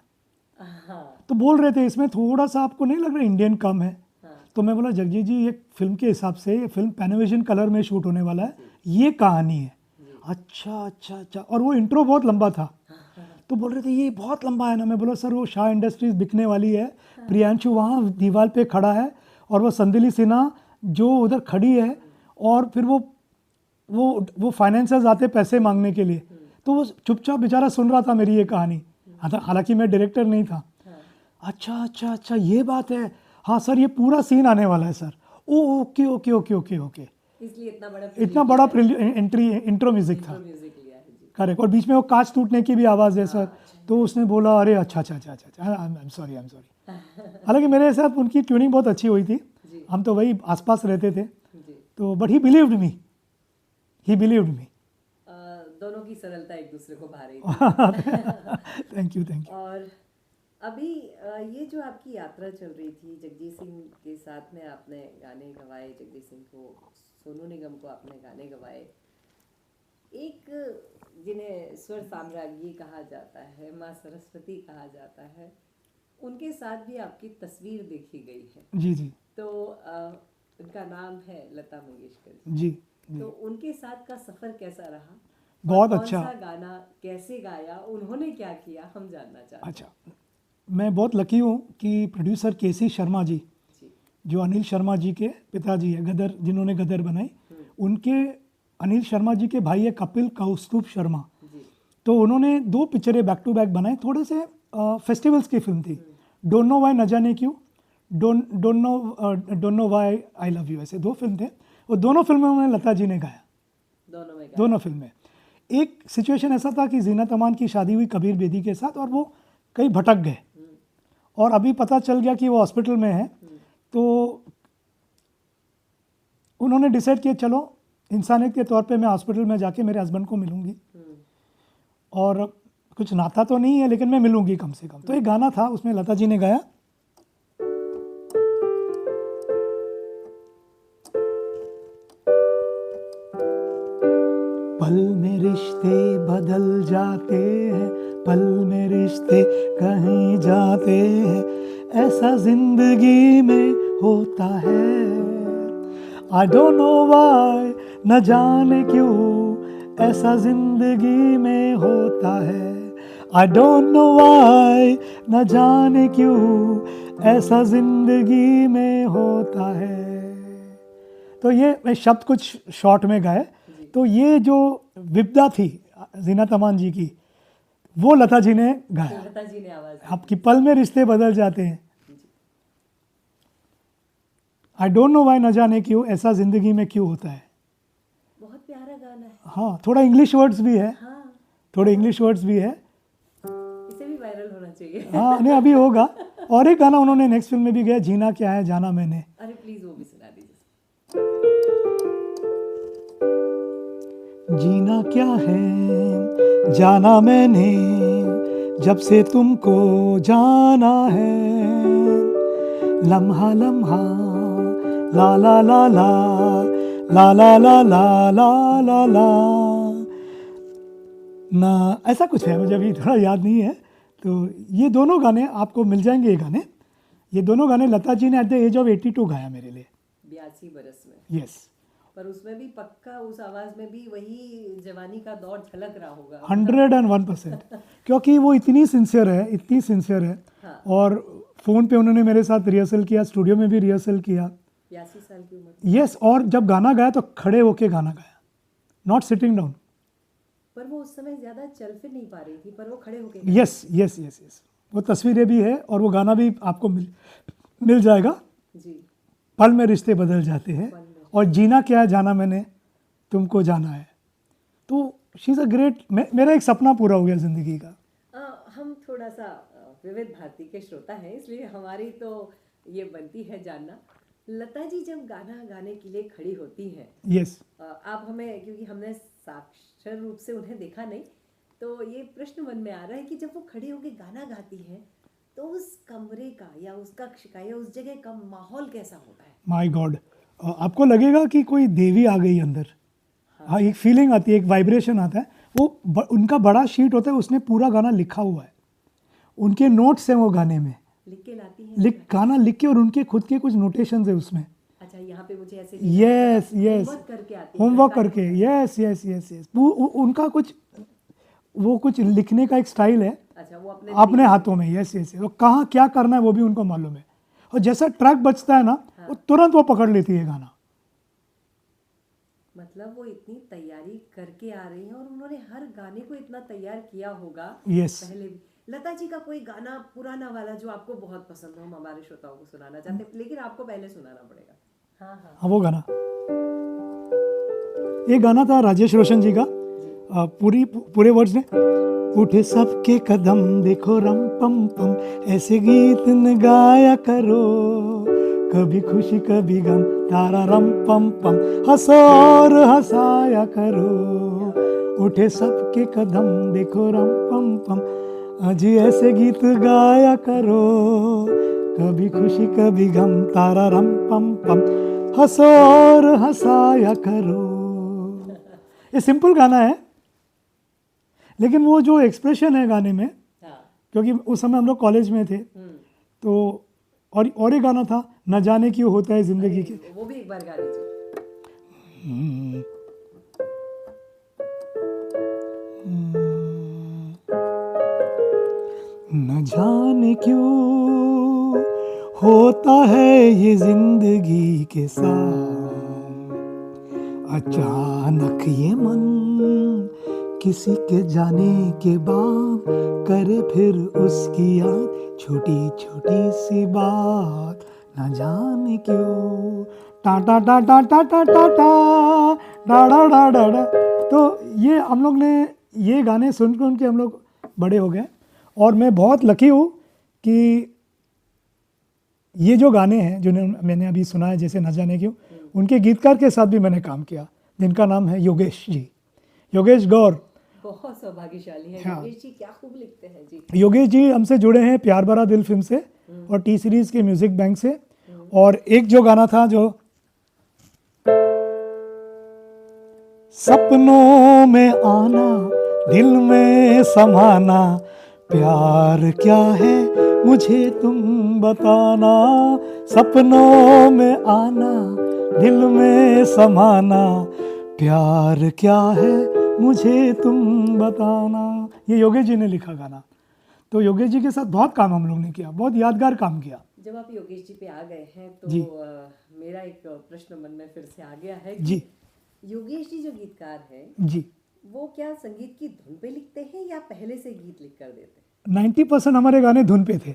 हाँ तो बोल रहे थे इसमें थोड़ा सा आपको नहीं लग रहा इंडियन कम है? हाँ तो मैं बोला जगजीत जी, ये फिल्म के हिसाब से ये फिल्म पैनाविजन कलर में शूट होने वाला है, ये कहानी है। अच्छा अच्छा अच्छा। और वो इंट्रो बहुत लंबा था, तो बोल रहे थे ये बहुत लंबा है ना। मैं बोला सर वो शाह इंडस्ट्रीज बिकने वाली है, प्रियांशु वहाँ दीवार पे खड़ा है और वो संदिली सिन्हा जो उधर खड़ी है, और फिर वो फाइनेंसर्स आते पैसे मांगने के लिए, तो वो चुपचाप बेचारा सुन रहा था मेरी ये कहानी। हालांकि मैं डायरेक्टर नहीं था। अच्छा अच्छा अच्छा, ये बात है। हाँ सर, ये पूरा सीन आने वाला है sir. Oh okay okay okay okay okay. इसलिए इतना बड़ा इंट्रो म्यूजिक था। म्यूजिक लिया है जी। करेक्ट। और बीच में वो कांच टूटने की भी आवाज़ है सर। तो उसने बोला अरे अच्छा अच्छा अच्छा अच्छा, I am sorry, I am sorry. हालांकि मेरे साथ उनकी ट्यूनिंग बहुत अच्छी हुई थी, हम तो वही आसपास रहते थे। जी। तो but he believed me, he believed me. दोनों की सरलता एक दूसरे को भा रही थी। Thank you thank you. और अभी ये जो आपकी यात्रा चल रही थी, जगजीत सिंह के साथ में आपने गाने गवाए, जगजीत सिंह को, सोनू निगम को आपने गाने गवाए। एक जिन्हें स्वर साम्राज्ञी कहा जाता है, माँ सरस्वती कहा जाता है, उनके साथ भी आपकी तस्वीर देखी गई है। जी जी तो उनका नाम है लता मंगेशकर जी जी। तो उनके साथ का सफ़र कैसा रहा? बहुत कौन अच्छा। सा गाना कैसे गाया, उन्होंने क्या किया, हम जानना चाहते हैं। अच्छा, मैं बहुत लकी हूँ कि प्रोड्यूसर केसी शर्मा जी, जी जो अनिल शर्मा जी के पिताजी है, गदर, जिन्होंने गदर बनाई, उनके, अनिल शर्मा जी के भाई है कपिल कौस्तुभ शर्मा। जी तो उन्होंने 2 पिक्चरें बैक टू बैक बनाई, थोड़े से फेस्टिवल्स की फिल्म थी। डोंट नो वाई, न जाने क्यों, don't know why I love you, ऐसे 2 फिल्म थे। वो दोनों फिल्मों में लता जी ने गाया, दोनों में गाया। दोनों फिल्में। एक सिचुएशन ऐसा था कि जीनत अमान की शादी हुई कबीर बेदी के साथ, और वो कहीं भटक गए, और अभी पता चल गया कि वो हॉस्पिटल में है। तो उन्होंने डिसाइड किया चलो इंसानियत के तौर पे मैं हॉस्पिटल में जाके मेरे हस्बैंड को मिलूंगी, और कुछ नाता तो नहीं है लेकिन मैं मिलूंगी कम से कम। तो एक गाना था, उसमें लता जी ने गाया, पल में रिश्ते बदल जाते हैं, पल में रिश्ते कहीं जाते हैं, ऐसा जिंदगी में होता है। आई डोंट नो व्हाई, न जाने क्यों, ऐसा जिंदगी में होता है। आई डोंट नो व्हाई, न जाने क्यों, ऐसा जिंदगी में होता है। तो ये मैं शब्द कुछ शॉर्ट में गाए। तो ये जो विपदा थी जीनत अमान जी की, वो लता जी ने गाया। लता जी ने आवाज दी। आपकी पल में रिश्ते बदल जाते हैं, आई डोंट नो वाई, न जाने क्यों, ऐसा जिंदगी में क्यों होता है। बहुत प्यारा गाना है। हाँ, थोड़ा इंग्लिश वर्ड्स भी है, हाँ, थोड़े इंग्लिश वर्ड्स भी है। इसे भी वायरल होना चाहिए। हाँ नहीं, अभी होगा। और एक गाना उन्होंने नेक्स्ट फिल्म में भी गाया, जीना क्या है जाना मैंने। अरे प्लीज वो भी सुना दीजिए। जीना क्या है जाना मैंने, जब से तुमको जाना है, लम्हा लम्हा ला ला ला ला ला ला ला ला ला ला ला ना, ऐसा कुछ है, मुझे अभी थोड़ा याद नहीं है। तो ये दोनों गाने आपको मिल जाएंगे, ये गाने, ये दोनों गाने लता जी ने एट द एज ऑफ 82 गाया मेरे लिए, 82 बरस में। यस। पर उसमें भी पक्का, उस आवाज में भी वही जवानी का दौर झलक रहा होगा। 101%, क्योंकि वो इतनी सिंसियर है, इतनी सिंसियर है। हाँ। और फ़ोन पे उन्होंने मेरे साथ रिहर्सल किया, स्टूडियो में भी रिहर्सल किया। 82 साल की उम्र। यस, और जब गाना गाया तो खड़े होके गाना गाया, नॉट सिटिंग डाउन। पर वो उस समय ज्यादा चल फिर नहीं पा रही थी, पर वो खड़े होके। यस यस यस यस, वो तस्वीरें भी है और वो गाना भी आपको मिल जाएगा, जी। पल में रिश्ते बदल जाते हैं, और जीना क्या है जाना मैंने, तुमको जाना है। तो शी इज़ अ ग्रेट, मेरा एक सपना पूरा हो गया ज़िंदगी का। हम थोड़ा सा विविध भारती के श्रोता हैं, इसलिए हमारी तो ये बनती है जानना, लता जी जब गाना गाने के लिए खड़ी होती हैं, यस। आप हमें, क्योंकि हमने साक्षर रूप से उन्हें देखा नहीं, तो ये प्रश्न मन में आ रहा है कि जब वो खड़ी होकर गाना गाती हैं तो उस कमरे का या उस कक्ष का या उस जगह का माहौल कैसा होता है? माय गॉड, आपको लगेगा कि कोई देवी आ गई अंदर। हाँ, एक फीलिंग आती है, एक वाइब्रेशन आता है। वो उनका बड़ा शीट होता है, उसने पूरा गाना लिखा हुआ है, उनके नोट्स हैं वो गाने में, लिख के लाती हैं? गाना लिख के, और उनके खुद के कुछ नोटेशंस है उसमें। अच्छा, यहाँ पे मुझे ऐसे यस यस, होमवर्क करके आती होमवर्क करके, यस यस यस यस। उनका कुछ, वो कुछ लिखने का एक स्टाइल है। अच्छा, वो अपने हाथों में, यस यस। वो कहाँ क्या करना है वो भी उनको मालूम है, और जैसा ट्रैक बजता है ना, वो तुरंत वो पकड़ लेती है गाना। मतलब वो इतनी तैयारी करके आ रही हैं, और उन्होंने हर गाने को इतना तैयार किया होगा यस। पहले भी। लता जी का कोई गाना पुराना वाला जो आपको बहुत पसंद हो, हम हमारे श्रोताओं को सुनाना चाहते हैं, लेकिन आपको पहले सुनाना पड़ेगा। हाँ हाँ, हाँ, वो गाना, ये गाना था राजेश रोशन जी का। पूरे वर्ड्स ने, उठे सबके कदम देखो रम पम पम, ऐसे गीत न गाया करो, कभी खुशी कभी गम, तारा रम पम पम, हंसो और हंसाया करो, उठे सबके कदम देखो रम पम पम, अजी ऐसे गीत गाया करो, कभी खुशी कभी गम, तारा रम पम पम, हंसो और हंसाया करो। ये सिंपल गाना है, लेकिन वो जो एक्सप्रेशन है गाने में, क्योंकि उस समय हम लोग कॉलेज में थे, तो और एक गाना था, न जाने क्यों होता है जिंदगी के, वो भी एक बार गा दीजिए। न जाने क्यों होता है ये जिंदगी के साथ, अचानक ये मन किसी के जाने के बाद करे फिर उसकी याद, छोटी छोटी सी बात, न जाने क्यों, टा टा टा टा टा टा टा टा डा डा डा डा डा। तो ये हम लोग ने ये गाने सुन के हम लोग बड़े हो गए, और मैं बहुत लकी हूँ कि ये जो गाने हैं जो मैंने अभी सुना है, जैसे न जाने क्यों, उनके गीतकार के साथ भी मैंने काम किया, जिनका नाम है योगेश जी, योगेश गौर। बहुत सौभाग्यशाली है। हाँ। योगेश जी क्या खूब लिखते हैं जी। योगेश जी हमसे जुड़े हैं प्यार भरा दिल फिल्म से और टी सीरीज के म्यूजिक बैंक से। और एक जो गाना था जो सपनों में आना दिल में समाना, प्यार क्या है मुझे तुम बताना, सपनों में आना दिल में समाना, प्यार क्या है मुझे तुम बताना। ये योगेश जी ने लिखा गाना। तो योगेश जी के साथ बहुत काम हम लोग ने किया, बहुत यादगार काम किया। जब आप योगेश जी पे आ गए हैं तो जी। मेरा एक प्रश्न मन में फिर से आ गया है कि जी योगेश जी जो गीतकार हैं जी, वो क्या संगीत की धुन पे लिखते हैं या पहले से गीत लिख कर देते हैं? 90% हमारे गाने धुन पे थे।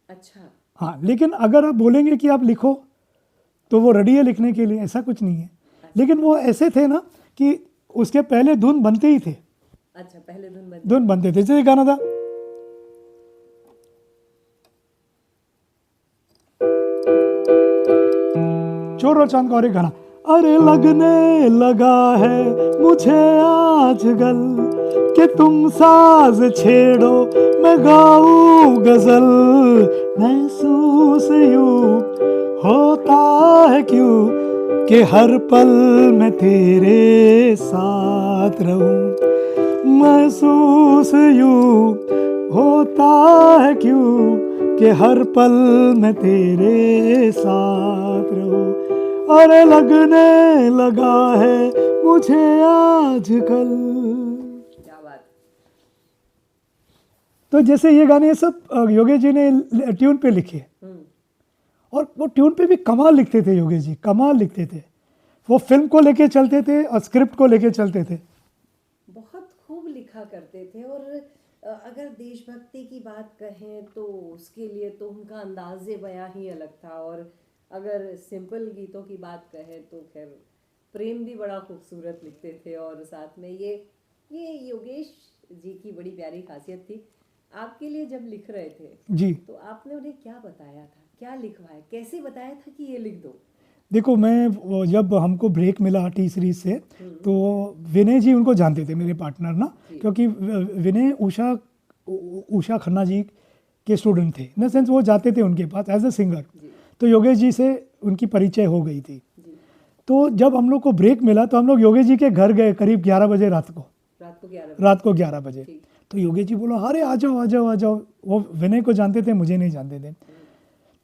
अच्छा। हाँ, लेकिन अगर आप बोलेंगे कि आप लिखो तो वो रेडी है लिखने के लिए, ऐसा कुछ नहीं है। लेकिन वो ऐसे थे ना कि उसके पहले धुन बनते ही थे। अच्छा, पहले धुन बनते थे। जैसे गाना था चोर और चांद का, और एक गाना, अरे लगने लगा है मुझे आजकल कि तुम साज छेड़ो मैं गाऊं गजल, महसूस यूं होता है क्यों कि हर पल मैं तेरे साथ रहूं, महसूस यूं होता है क्यों कि हर पल मैं तेरे साथ रहूं, अरे लगने लगा है मुझे आजकल। क्या बात। तो जैसे ये गाने सब योगेश जी ने ट्यून पे लिखे, और वो ट्यून पे भी कमाल लिखते थे योगेश जी, कमाल लिखते थे। वो फिल्म को लेके चलते थे और स्क्रिप्ट को लेके चलते थे। बहुत खूब लिखा करते थे। और अगर देशभक्ति की बात कहें तो उसके लिए तो उनका अंदाज़े बयां ही अलग था, और अगर सिंपल गीतों की बात कहें तो खैर प्रेम भी बड़ा खूबसूरत लिखते थे। और साथ में ये योगेश जी की बड़ी प्यारी खासियत थी, आपके लिए जब लिख रहे थे जी। तो आपने उन्हें क्या बताया था, क्या लिखवाया, कैसे बताया था कि ये लिख दो? देखो जब हमको ब्रेक मिला टी सीरीज से, तो विनय जी उनको जानते थे, मेरे पार्टनर ना, क्योंकि विनय उषा खन्ना जी के स्टूडेंट थे, इन द सेंस वो जाते थे उनके पास एज ए सिंगर। तो योगेश जी से उनकी परिचय हो गई थी। तो जब हम लोग को ब्रेक मिला तो हम लोग योगेश जी के घर गए करीब 11 बजे रात को 11 बजे। तो योगेश जी बोला अरे आ जाओ आ जाओ आ जाओ। वो विनय को जानते थे, मुझे नहीं जानते थे।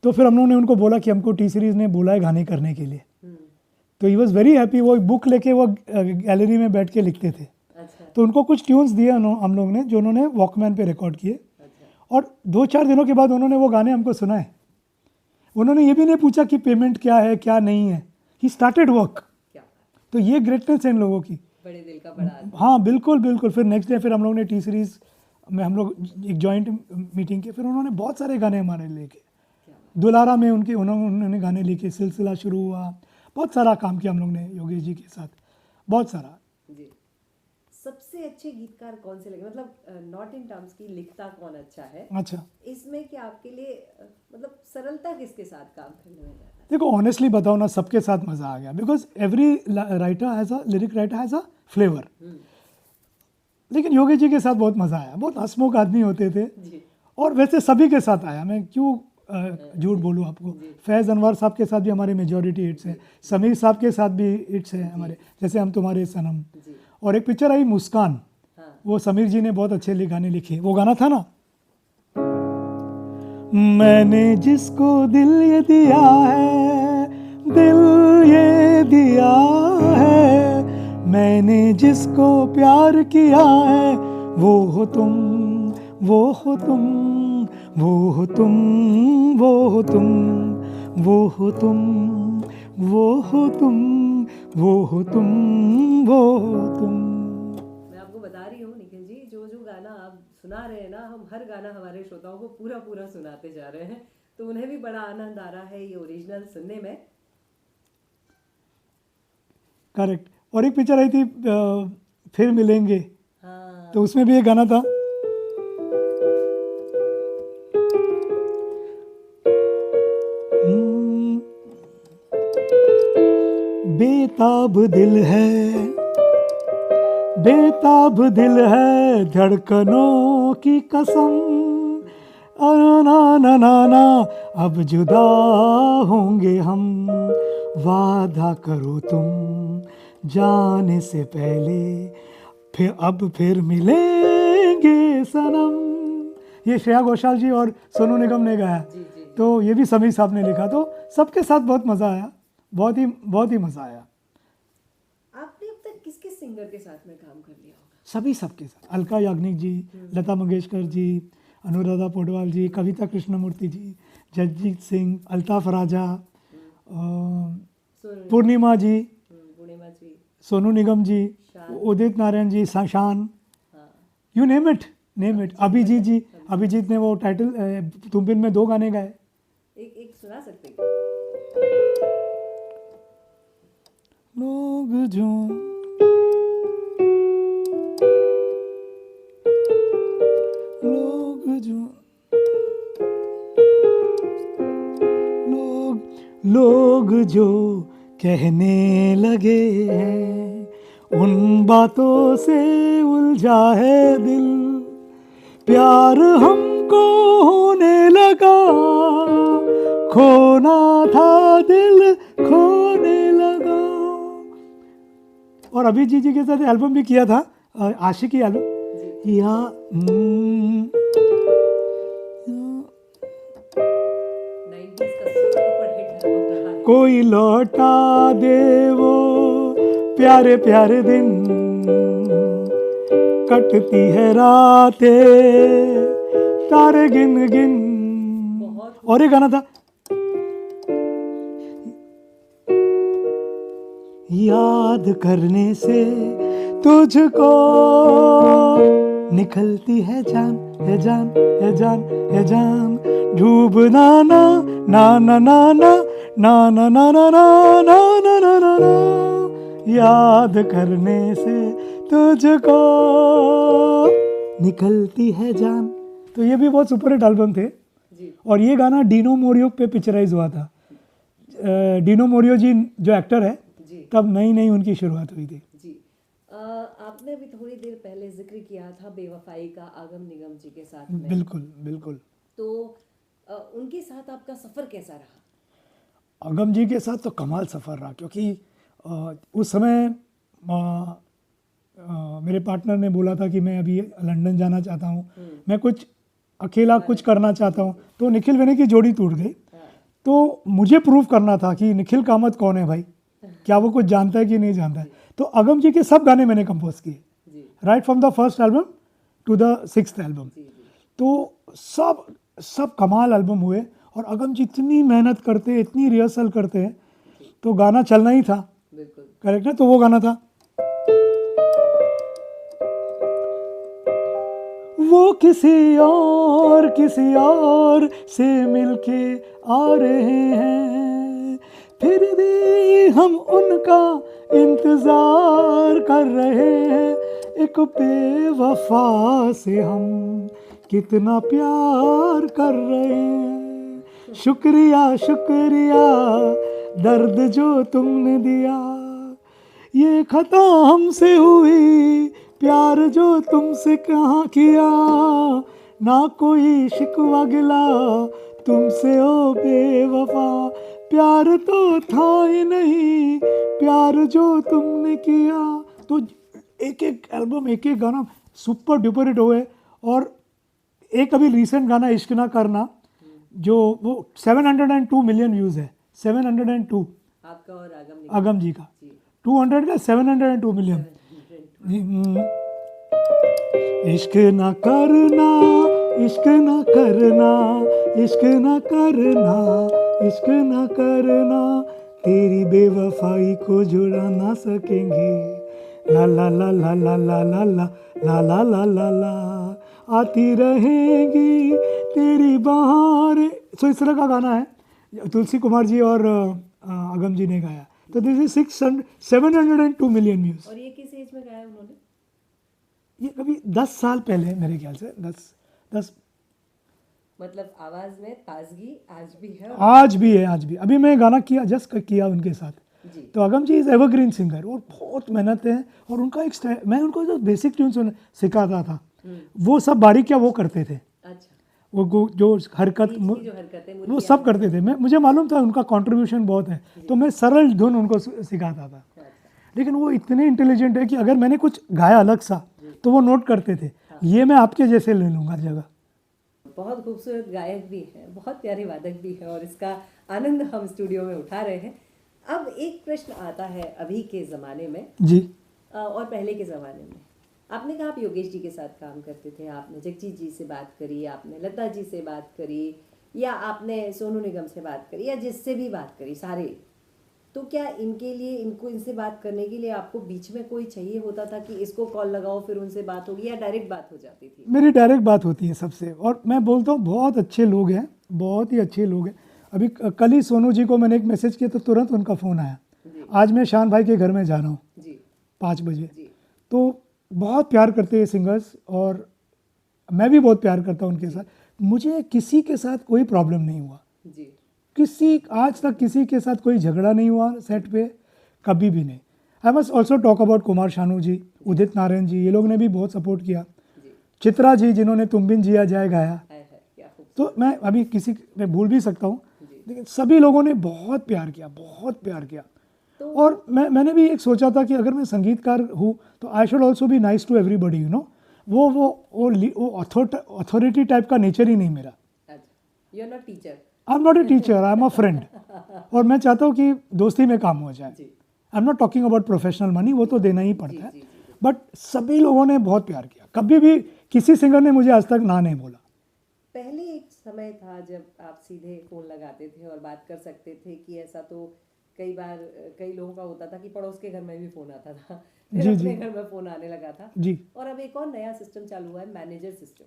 तो फिर हम लोगों ने उनको बोला कि हमको टी सीरीज़ ने बोला है गाने करने के लिए। तो ही वॉज वेरी हैप्पी। वो बुक लेके वो गैलरी में बैठ के लिखते थे। तो उनको कुछ ट्यून्स दिए हम लोग ने, जो उन्होंने वॉकमैन पे रिकॉर्ड किए। और 2-4 दिनों के बाद उन्होंने वो गाने हमको सुनाए। उन्होंने ये भी नहीं पूछा कि पेमेंट क्या है क्या नहीं है, ही स्टार्टेड वर्क। तो ये ग्रेटनेस है इन लोगों की, बड़े दिल का बड़ा आदमी। हाँ बिल्कुल बिल्कुल। फिर नेक्स्ट डे फिर हम लोग ने टी सीरीज़ में हम लोग एक जॉइंट मीटिंग की, फिर उन्होंने बहुत सारे गाने हमारे लेके, दुलारा में उन्होंने गाने लिखे, सिलसिला शुरू हुआ, बहुत सारा काम किया हम लोग ने योगेश जी के साथ, बहुत सारा। जी। सबसे अच्छे गीतकार कौन से लगे, मतलब नॉट इन टर्म्स की लिखता कौन अच्छा है, अच्छा, इसमें कि आपके लिए मतलब सरलता किसके साथ काम करने में ज्यादा? देखो ऑनेस्टली बताओ ना, सबके साथ मज़ा आ गया, because every lyric writer has a flavour. लेकिन योगेश जी के साथ बहुत मज़ा आया, बहुत हंसमुख आदमी होते थे। और वैसे सभी के साथ आया, मैं क्यों झूठ बोलूँ आपको। फैज़ अनवर साहब के साथ भी हमारे मेजॉरिटी हिट्स हैं, समीर साहब के साथ भी हिट्स हैं हमारे, जैसे हम तुम्हारे सनम। और एक पिक्चर आई मुस्कान, वो समीर जी ने बहुत अच्छे गाने लिखे। वो गाना था ना, मैंने जिसको दिल ये दिया है, दिल ये दिया है, मैंने जिसको प्यार किया है, वो हो तुम, वो हो तुम, वो हो तुम, वो हो तुम, वो हो तुम, वो हो तुम, वो हो तुम, वो हो तुम। मैं आपको बता रही हूँ निखिल जी, जो जो गाना आप सुना रहे हैं ना, हम हर गाना हमारे श्रोताओं को पूरा पूरा सुनाते जा रहे हैं, तो उन्हें भी बड़ा आनंद आ रहा है ये ओरिजिनल सुनने में। करेक्ट। और एक पिक्चर आई थी फिर मिलेंगे, हाँ, तो उसमें भी एक गाना था, बेताब दिल है, बेताब दिल है, धड़कनों की कसम, ना ना ना ना, अब जुदा होंगे हम, वादा करो तुम जाने से पहले, फिर मिलेंगे सनम। ये श्रेया घोषाल जी और सोनू निगम ने गाया, तो ये भी समीर साहब ने लिखा। तो सबके साथ बहुत मज़ा आया, बहुत ही मज़ा आया। आपने अब तक किस किस सिंगर के साथ में काम कर लिया होगा? सभी सबके साथ, अलका याग्निक जी, लता मंगेशकर जी, अनुराधा पौडवाल जी, कविता कृष्णमूर्ति जी, जगजीत सिंह, अल्ताफ राजा, पूर्णिमा जी, सोनू निगम जी, उदित नारायण जी, शान, यू नेम इट। अभिजीत जी, अभिजीत ने वो टाइटल तुम बिन में 2 गाने गाए। एक सुना सकते हैं? लोग जो लोग जो कहने लगे हैं, उन बातों से उलझा है दिल, प्यार हमको होने लगा, खोना था दिल खोने लगा। और अभिजीत जी के साथ एल्बम भी किया था, आशिकी एल्बम, या 90s का सुपर हिट एल्बम रहा है। कोई लौटा दे वो प्यारे प्यारे दिन, कटती है रातें तारे गिन गिन। और एक गाना था, याद करने से तुझको निकलती है जान है जान है जान है जान, डूबना ना ना ना ना ना ना ना ना ना ना ना ना ना ना ना, याद करने से तुझको निकलती है जान। तो ये भी बहुत सुपर हिट एल्बम थे। जी और ये गाना डीनो मोरियो पे पिक्चराइज हुआ था। डीनो मोरियो जी जो एक्टर है, जी तब नई नई उनकी शुरुआत हुई थी। जी आपने अभी थोड़ी देर पहले जिक्र किया था बेवफाई का आगम निगम जी के साथ में, बिल्कुल बिल्कुल। तो उनके साथ आपका सफर कैसा रहा? अगम जी के साथ तो कमाल सफ़र रहा, क्योंकि उस समय मेरे पार्टनर ने बोला था कि मैं अभी लंदन जाना चाहता हूँ, मैं कुछ अकेला कुछ करना चाहता हूँ, तो निखिल विनय की जोड़ी टूट गई। तो मुझे प्रूव करना था कि निखिल कामत कौन है भाई, क्या वो कुछ जानता है कि नहीं जानता है। तो अगम जी के सब गाने मैंने कंपोज किए, right from the first album to the 6th album. तो सब कमाल एल्बम हुए। और अगम जी इतनी मेहनत करते, इतनी रिहर्सल करते हैं, तो गाना चलना ही था, बिल्कुल करेक्ट है। तो वो गाना था, वो किसी और से मिलके आ रहे हैं, फिर भी हम उनका इंतजार कर रहे हैं, एक बेवफा से हम कितना प्यार कर रहे हैं, शुक्रिया शुक्रिया दर्द जो तुमने दिया, ये खता हमसे हुई, प्यार जो तुमसे कहाँ किया, ना कोई शिकवा गिला तुमसे ओ बेवफा, प्यार तो था ही नहीं, प्यार जो तुमने किया। तो एक एक एल्बम, एक एक गाना सुपर डुपर हिट हुए। और एक अभी रिसेंट गाना इश्क ना करना, जो वो 702 मिलियन व्यूज़ है, 702 आपका और अगम जी का, 200 का 702 मिलियन। इश्क ना करना, इश्क ना करना, इश्क ना करना, इश्क ना करना, तेरी बेवफाई को जुड़ा ना सकेंगे, ला ला ला ला ला ला ला ला ला ला ला ला ला, आती रहेंगी तेरी बहारें। सो इस तरह का गाना है, तुलसी कुमार जी और अगम जी ने गाया। तो दिस इज 702 मिलियन व्यूज। और ये किस एज में गाया उन्होंने? ये कभी 10 साल पहले, मेरे ख्याल से 10 मतलब आवाज में ताजगी आज भी है? आज भी है, आज भी। अभी मैं गाना किया, जस्ट किया उनके साथ। जी तो अगम जी इज एवरग्रीन सिंगर, और बहुत मेहनत है। और उनका एक मैं उनको जो बेसिक ट्यून सिखाता था, वो सब बारीकियाँ वो करते थे। अच्छा, वो जो हरकत बीच की जो हरकतें वो सब करते थे। मुझे मालूम था उनका कंट्रीब्यूशन बहुत है, तो मैं सरल धुन उनको सिखाता था। लेकिन वो इतने इंटेलिजेंट है कि अगर मैंने कुछ गाया अलग सा, तो वो नोट करते थे, ये मैं आपके जैसे ले लूँगा जगह। बहुत खूबसूरत गायक भी है, बहुत प्यारे वादक भी है, और इसका आनंद हम स्टूडियो में उठा रहे हैं। अब एक प्रश्न आता है अभी के ज़माने में जी। और पहले के ज़माने में। आपने कहा आप योगेश जी के साथ काम करते थे, आपने जगजीत जी से बात करी, आपने लता जी से बात करी, या आपने सोनू निगम से बात करी, या जिससे भी बात करी सारे, तो क्या इनके लिए, इनसे बात करने के लिए आपको बीच में कोई चाहिए होता था कि इसको कॉल लगाओ फिर उनसे बात होगी, या डायरेक्ट बात हो जाती थी? मेरी डायरेक्ट बात होती है सबसे, और मैं बोलता हूँ बहुत अच्छे लोग हैं, बहुत ही अच्छे लोग हैं। अभी कल ही सोनू जी को मैंने एक मैसेज किया तो तुरंत उनका फ़ोन आया। आज मैं शान भाई के घर में जा रहा हूँ 5 बजे। तो बहुत प्यार करते हैं सिंगर्स, और मैं भी बहुत प्यार करता हूँ उनके साथ। मुझे किसी के साथ कोई प्रॉब्लम नहीं हुआ, आज तक किसी के साथ कोई झगड़ा नहीं हुआ सेट पे, कभी भी नहीं। I must also talk about Kumar Sanu ji, Udit Narayan ji, ये लोग ने भी बहुत सपोर्ट किया। चित्रा जी जिन्होंने तुम बिन जिया जाए गाया, तो मैं अभी मैं भूल भी सकता हूँ, लेकिन सभी लोगों ने बहुत प्यार किया, बहुत प्यार किया। और मैंने भी एक सोचा था कि अगर मैं संगीतकार हूँ तो I should also be nice to everybody, you know. वो अथॉरिटी टाइप का नेचर ही नहीं मेरा। You are not teacher. I am not a teacher, I am a friend. और मैं चाहता हूँ कि दोस्ती में काम हो जाए। आई am not talking about professional money, वो तो देना ही पड़ता है, बट सभी लोगों ने बहुत प्यार किया। कभी भी किसी सिंगर ने मुझे आज तक ना नहीं बोला। पहले एक समय था जब आप सीधे फ़ोन लगाते थे और बात कर सकते थे कि ऐसा तो कई बार कई लोगों का होता था कि पड़ोस के घर में भी फोन आता था, जी, फिर जी। अपने घर में फोन आने लगा था। जी और अब एक और नया सिस्टम चालू हुआ है, मैनेजर सिस्टम।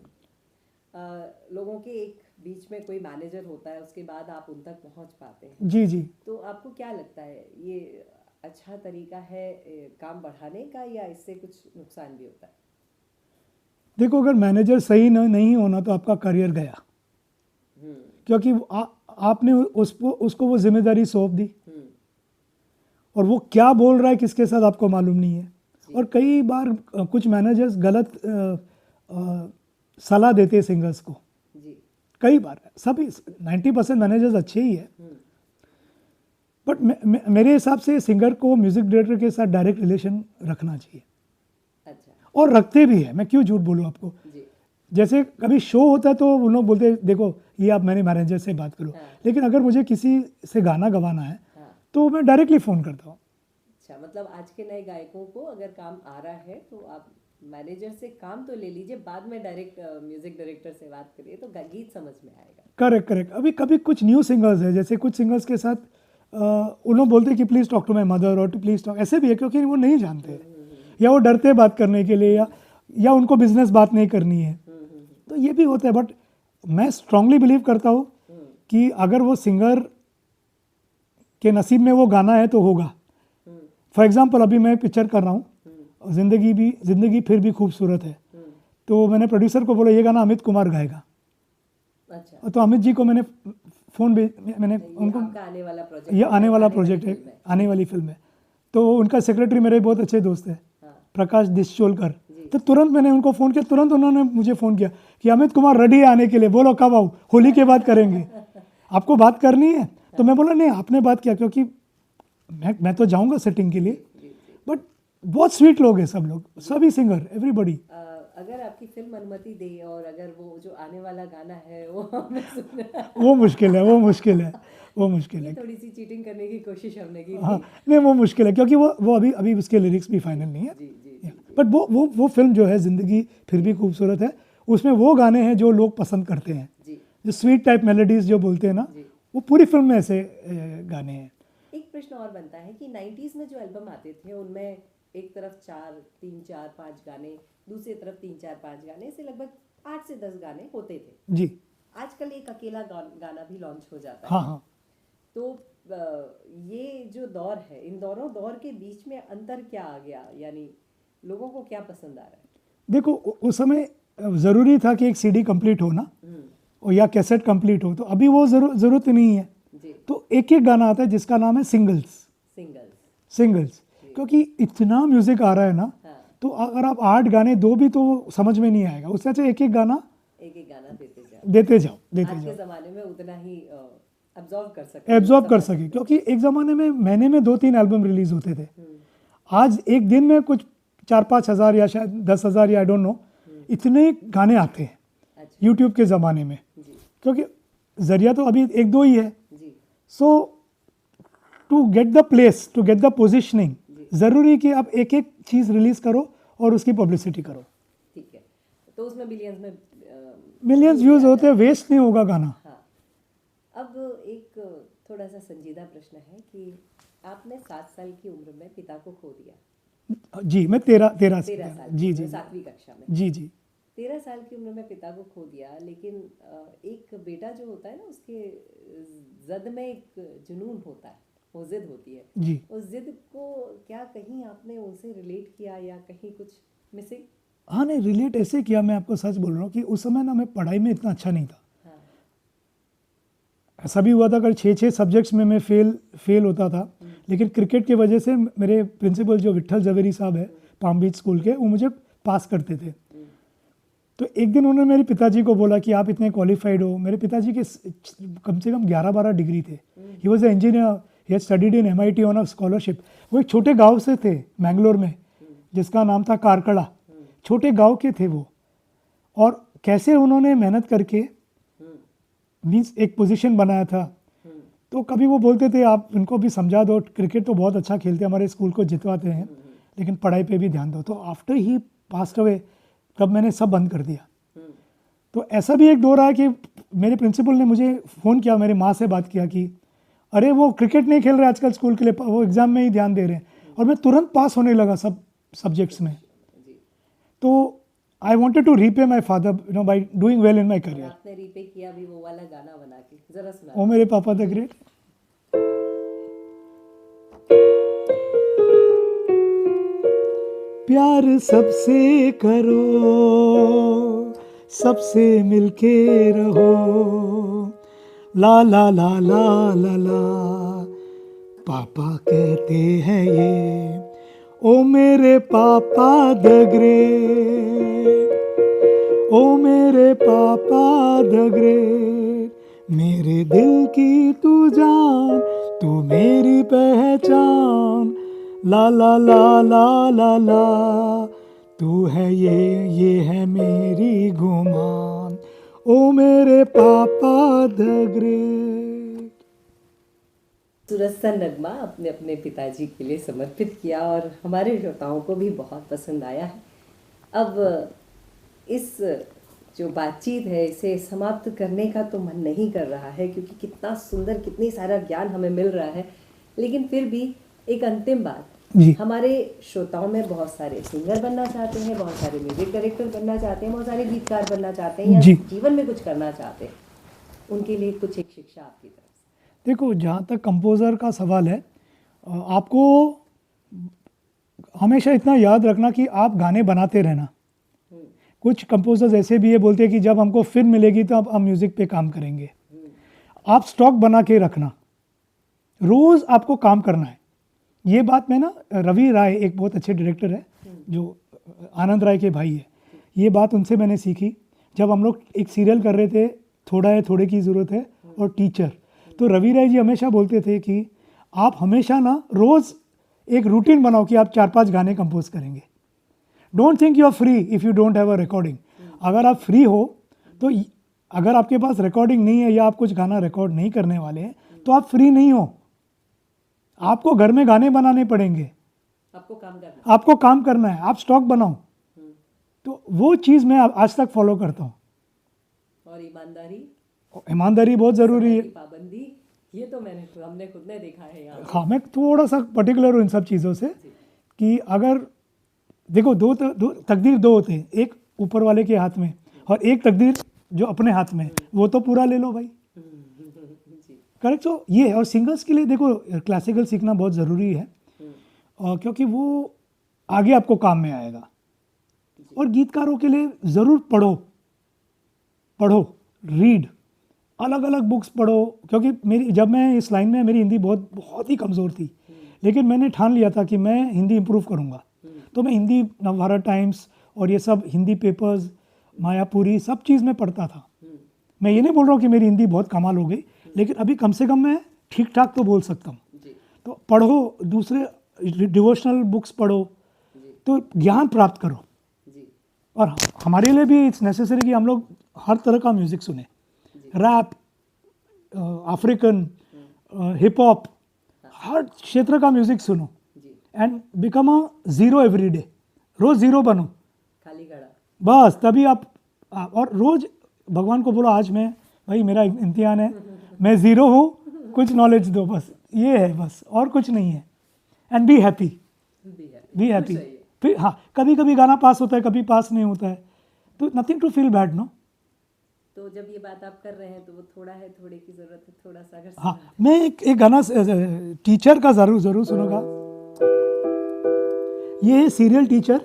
लोगों के एक बीच में कोई मैनेजर होता है, उसके बाद आप उन तक पहुंच पाते हैं। जी जी। तो आपको क्या लगता है, ये अच्छा तरीका है काम बढ़ाने का, या इससे कुछ नुकसान भी होता है? देखो, अगर मैनेजर सही नहीं होना तो आपका करियर गया, क्योंकि आपने उसको वो जिम्मेदारी सौंप दी और वो क्या बोल रहा है किसके साथ आपको मालूम नहीं है। और कई बार कुछ मैनेजर्स गलत सलाह देते हैं सिंगर्स को। जी। कई बार सभी 90% मैनेजर्स अच्छे ही है, बट मेरे हिसाब से सिंगर को म्यूजिक डायरेक्टर के साथ डायरेक्ट रिलेशन रखना चाहिए, अच्छा। और रखते भी है। मैं क्यों झूठ बोलूँ आपको। जी। जैसे कभी शो होता है तो उन लोग बोलते हैं देखो ये आप मेरे मैनेजर से बात करो, लेकिन अगर मुझे किसी से गाना गवाना है तो मैं डायरेक्टली फ़ोन करता हूँ। अच्छा, मतलब आज के नए गायकों को अगर काम आ रहा है तो आप मैनेजर से काम तो ले लीजिए, बाद में डायरेक्ट म्यूजिक डायरेक्टर से बात करिए तो गीत समझ में आएगा। Correct correct. अभी कभी कुछ न्यू सिंगर्स है, जैसे कुछ सिंगर्स के साथ उन लोग बोलते हैं कि please talk to my mother और टू प्लीज़ टॉक, ऐसे भी है क्योंकि वो नहीं जानते या वो डरते हैं बात करने के लिए, या उनको बिजनेस बात नहीं करनी है, तो ये भी होता है। बट मैं स्ट्रांगली बिलीव करता हूँ कि अगर वो सिंगर के नसीब में वो गाना है तो होगा। फॉर एग्जाम्पल अभी मैं पिक्चर कर रहा हूँ, जिंदगी फिर भी खूबसूरत है, तो मैंने प्रोड्यूसर को बोला ये गाना अमित कुमार गाएगा। अच्छा। तो अमित जी को मैंने मैंने उनको, ये आने वाला प्रोजेक्ट है, आने वाली फिल्म है, तो उनका सेक्रेटरी मेरे बहुत अच्छे दोस्त है प्रकाश दिशचोलकर। तो तुरंत मैंने उनको फ़ोन किया, तुरंत उन्होंने मुझे फ़ोन किया कि अमित कुमार रेडी है आने के लिए, बोलो कब आओ, होली के बाद करेंगे, आपको बात करनी है। तो मैं बोला नहीं आपने बात किया, क्योंकि मैं तो जाऊंगा सेटिंग के लिए। बट बहुत स्वीट लोग हैं सब लोग, सभी सिंगर, एवरीबॉडी। अगर आपकी फिल्म अनुमति दे और अगर वो जो आने वाला गाना है वो हमें सुनना, वो मुश्किल है, वो मुश्किल है, वो मुश्किल है। थोड़ी सी चीटिंग करने की कोशिश हमने की। हाँ नहीं, वो मुश्किल है क्योंकि वो अभी उसके लिरिक्स भी फाइनल नहीं है। बट वो फिल्म जो है जिंदगी फिर भी खूबसूरत है, उसमें वो गाने हैं जो लोग पसंद करते हैं, जो स्वीट टाइप मेलोडीज जो बोलते हैं ना, वो पूरी फिल्म में ऐसे गाने हैं। एक प्रश्न और बनता है कि 90s में जो एल्बम आते थे उनमें एक तरफ 3 4 5 गाने, दूसरी तरफ 3 4 5 गाने, ऐसे लगभग 8 से 10 गाने होते थे। जी। आजकल एक अकेला गाना भी लॉन्च हो जाता है। हाँ हाँ। तो ये जो दौर है, इन दोनों दौर के बीच में अंतर क्या आ गया, यानी लोगों को क्या पसंद आ रहा है? देखो उस समय ज़रूरी था कि एक सीडी कंप्लीट हो ना, और या कैसेट कंप्लीट हो, तो अभी वो ज़रूरत नहीं है। तो एक एक गाना आता है जिसका नाम है सिंगल्स, क्योंकि इतना म्यूजिक आ रहा है ना, तो अगर आप 8 गाने दो भी तो समझ में नहीं आएगा, उससे अच्छा एक एक गाना देते जाओ। आज के ज़माने में उतना ही एब्जॉर्ब कर सके, क्योंकि एक ज़माने में महीने में 2-3 एल्बम रिलीज होते थे। आज एक दिन में कुछ 4-5 हज़ार या शायद 10,000 या आई डोंट नो, इतने गाने आते हैं यूट्यूब के ज़माने में, क्योंकि जरिया तो अभी 1-2 ही है। So to get the place, to get the positioning, ज़रूरी कि आप एक एक चीज़ रिलीज़ करो और उसकी पब्लिसिटी करो। ठीक है, तो उसमें मिलियंस व्यूज़ होते हैं, वेस्ट नहीं होगा गाना। अब एक थोड़ा सा संजीदा प्रश्न है कि आपने 7 साल की उम्र में पिता को खो दिया। जी, मैं 13 साल, जी, 7वीं कक्षा में। जी। 13 साल की उम्र में पिता को खो दिया, लेकिन एक बेटा जो होता है ना, उसके जद में एक जुनून होता है, वो जिद होती है जी। उस जिद को क्या कहीं आपने उनसे रिलेट किया या कहीं कुछ मिसिंग? हाँ नहीं, रिलेट ऐसे किया, मैं आपको सच बोल रहा हूँ कि उस समय ना मैं पढ़ाई में इतना अच्छा नहीं था। ऐसा भी हुआ था अगर 6 सब्जेक्ट्स में मैं फेल होता था, लेकिन क्रिकेट की वजह से मेरे प्रिंसिपल जो विट्ठल जवेरी साहब है पाम बीच स्कूल के, वो मुझे पास करते थे। तो एक दिन उन्होंने मेरे पिताजी को बोला कि आप इतने क्वालिफाइड हो। मेरे पिताजी के कम से कम 11-12 डिग्री थे। He was a engineer, he had studied in MIT on a scholarship. वो एक छोटे गांव से थे मैंगलोर में, जिसका नाम था कारकड़ा। छोटे गांव के थे वो, और कैसे उन्होंने मेहनत करके मीन्स एक पोजीशन बनाया था। तो कभी वो बोलते थे आप इनको भी समझा दो, क्रिकेट तो बहुत अच्छा खेलते हैं, हमारे स्कूल को जितवाते हैं, लेकिन पढ़ाई पे भी ध्यान दो। तो आफ्टर ही पास्ट अवे तब मैंने सब बंद कर दिया। तो ऐसा भी एक दौर आया कि मेरे प्रिंसिपल ने मुझे फ़ोन किया, मेरी माँ से बात किया कि अरे वो क्रिकेट नहीं खेल रहे आजकल स्कूल के लिए, वो एग्ज़ाम में ही ध्यान दे रहे हैं, और मैं तुरंत पास होने लगा सब सब्जेक्ट्स में। तो I wanted to repay my father by doing well in my career. आपने रीपे किया भी वो वाला गाना बना के, जरा सुना। ओ मेरे पापा द ग्रेट। प्यार सबसे करो, सबसे मिलके रहो, ला ला ला ला ला ला, पापा कहते हैं ये, ओ मेरे पापा द ग्रेट, ओ मेरे पापा द ग्रेट, मेरे दिल की तू जान, तू मेरी पहचान, ला ला ला ला ला ला, तू है ये है मेरी गुमान, ओ मेरे पापा द ग्रेट। सूरज सा नगमा अपने अपने पिताजी के लिए समर्पित किया और हमारे श्रोताओं को भी बहुत पसंद आया है। अब इस जो बातचीत है इसे समाप्त करने का तो मन नहीं कर रहा है, क्योंकि कितना सुंदर, कितनी सारा ज्ञान हमें मिल रहा है, लेकिन फिर भी एक अंतिम बात, हमारे श्रोताओं में बहुत सारे सिंगर बनना चाहते हैं, बहुत सारे म्यूजिक डायरेक्टर बनना चाहते हैं, बहुत सारे गीतकार बनना चाहते हैं, या जीवन में कुछ करना चाहते हैं, उनके लिए कुछ एक शिक्षा आपकी तरफ से। देखो, जहाँ तक कंपोज़र का सवाल है, आपको हमेशा इतना याद रखना कि आप गाने बनाते रहना। कुछ कंपोजर्स ऐसे भी ये बोलते हैं कि जब हमको फिल्म मिलेगी तो अब हम म्यूज़िक पे काम करेंगे। आप स्टॉक बना के रखना, रोज़ आपको काम करना है। ये बात मैं ना, रवि राय एक बहुत अच्छे डायरेक्टर है जो आनंद राय के भाई है, ये बात उनसे मैंने सीखी। जब हम लोग एक सीरियल कर रहे थे, थोड़ा है थोड़े की ज़रूरत है और टीचर, तो रवि राय जी हमेशा बोलते थे कि आप हमेशा ना रोज़ एक रूटीन बनाओ कि आप 4-5 गाने कंपोज करेंगे। Don't think you are free if you don't have a recording. अगर आप फ्री हो तो, अगर आपके पास रिकॉर्डिंग नहीं है या आप कुछ गाना रिकॉर्ड नहीं करने वाले हैं तो आप फ्री नहीं हो। आपको घर में गाने बनाने पड़ेंगे, आपको काम करना है, आप स्टॉक बनाओ। तो वो चीज़ मैं आज तक फॉलो करता हूँ। और ईमानदारी बहुत ज़रूरी है, पाबंदी, ये तो हमने खुद ने देखा है यहाँ। हाँ, मैं थोड़ा सा पर्टिकुलर हूँ इन सब चीज़ों से कि अगर देखो, दो तकदीर दो होते हैं, एक ऊपर वाले के हाथ में और एक तकदीर जो अपने हाथ में, वो तो पूरा ले लो भाई। करेक्ट। तो ये है, और सिंगर्स के लिए देखो क्लासिकल सीखना बहुत ज़रूरी है, और क्योंकि वो आगे आपको काम में आएगा। और गीतकारों के लिए ज़रूर पढ़ो, रीड, अलग अलग बुक्स पढ़ो। क्योंकि जब मैं इस लाइन में, मेरी हिंदी बहुत ही कमज़ोर थी, लेकिन मैंने ठान लिया था कि मैं हिंदी इम्प्रूव करूँगा। तो मैं हिंदी नवभारत टाइम्स और ये सब हिंदी पेपर्स, मायापुरी, सब चीज़ में पढ़ता था। मैं ये नहीं बोल रहा हूँ कि मेरी हिंदी बहुत कमाल हो गई, लेकिन अभी कम से कम मैं ठीक ठाक तो बोल सकता हूँ। तो पढ़ो, दूसरे डिवोशनल बुक्स पढ़ो, तो ज्ञान प्राप्त करो। और हमारे लिए भी इट्स नेसेसरी कि हम लोग हर तरह का म्यूज़िक सुने, रैप, अफ्रीकन, हिप हॉप, हर क्षेत्र का म्यूज़िक सुनो and become a zero every day. रोज़ ज़ीरो बनो, खाली घड़ा, बस तभी आप और रोज़ भगवान को बोलो, आज मैं, भाई मेरा इम्तिहान है, मैं ज़ीरो हूँ, कुछ नॉलेज दो, बस ये है, बस और कुछ नहीं है। And be happy. फिर हाँ, कभी कभी गाना पास होता है, कभी पास नहीं होता है, तो nothing to feel bad, no. तो जब ये बात आप कर रहे हैं तो वो थोड़ा है, थोड़े की ज़रूरत है, थोड़ा सा अगर हाँ, मैं एक गाना टीचर का ज़रूर सुनूंगा। ये सीरियल टीचर,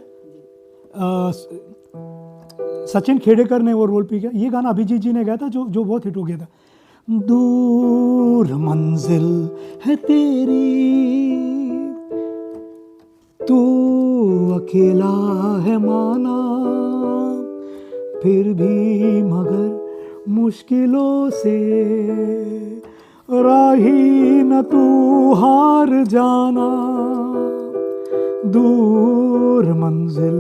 सचिन खेड़ेकर ने वो रोल प्ले किया। ये गाना अभिजीत जी ने गाया था, जो बहुत हिट हो गया था। दूर मंजिल है तेरी, तू अकेला है माना, फिर भी मगर मुश्किलों से राही न तू हार जाना, दूर मंजिल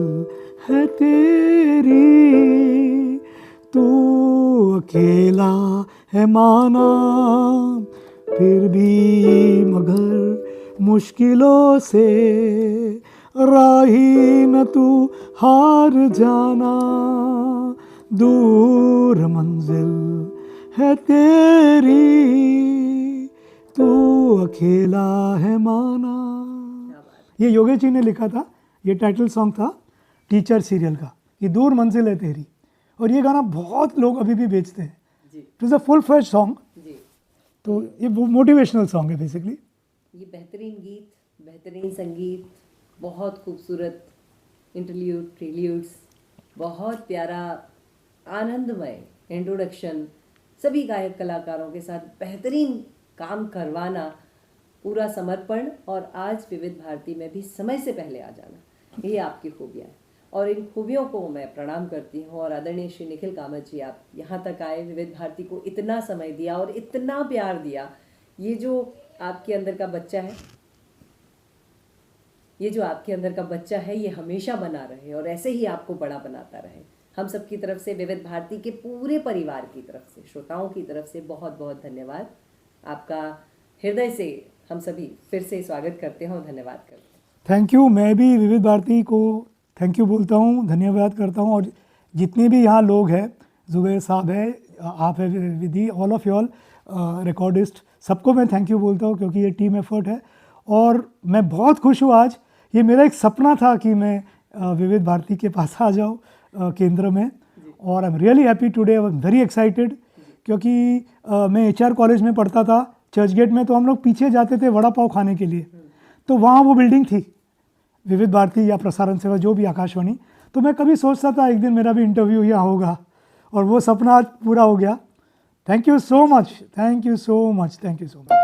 है तेरी, तू अकेला है माना, फिर भी मगर मुश्किलों से राही न तू हार जाना, दूर मंजिल है तेरी, तू अकेला है माना। ये योगेश जी ने लिखा था, ये टाइटल सॉन्ग था टीचर सीरियल का, ये दूर मंजिल है तेरी। और ये गाना बहुत लोग अभी भी बेचते हैं। It is a full fledge song. तो ये मोटिवेशनल सॉन्ग है बेसिकली। ये बेहतरीन गीत, बेहतरीन संगीत, बहुत खूबसूरत इंटरल्यूड, प्रील्यूड्स, बहुत प्यारा आनंदमय इंट्रोडक्शन, सभी गायक कलाकारों के साथ बेहतरीन काम करवाना, पूरा समर्पण, और आज विविध भारती में भी समय से पहले आ जाना, ये आपकी खूबियाँ हैं। और इन खूबियों को मैं प्रणाम करती हूँ। और आदरणीय श्री निखिल कामत जी, आप यहाँ तक आए, विविध भारती को इतना समय दिया और इतना प्यार दिया। ये जो आपके अंदर का बच्चा है, ये जो आपके अंदर का बच्चा है, ये हमेशा बना रहे और ऐसे ही आपको बड़ा बनाता रहे। हम सब की तरफ से, विविध भारती के पूरे परिवार की तरफ से, श्रोताओं की तरफ से बहुत बहुत धन्यवाद। आपका हृदय से हम सभी फिर से स्वागत करते हैं और धन्यवाद करते हैं। Thank you. मैं भी विविध भारती को थैंक यू बोलता हूँ, धन्यवाद करता हूँ। और जितने भी यहाँ लोग हैं, जुबैर साहब है, आप है Vidhi, all of you all recordist, सबको मैं थैंक यू बोलता हूँ, क्योंकि ये टीम एफर्ट है। और मैं बहुत खुश हूँ आज। ये मेरा एक सपना था कि मैं विविध भारती के पास आ जाऊँ केंद्र में, और I am really happy today, I am very excited. क्योंकि मैं HR कॉलेज में पढ़ता था, चर्च गेट में, तो हम लोग पीछे जाते थे वड़ा पाव खाने के लिए, तो वहाँ वो बिल्डिंग थी, विविध भारती या प्रसारण सेवा, जो भी, आकाशवाणी। तो मैं कभी सोचता था एक दिन मेरा भी इंटरव्यू यहाँ होगा, और वो सपना आज पूरा हो गया। Thank you so much, thank you so much, thank you so much.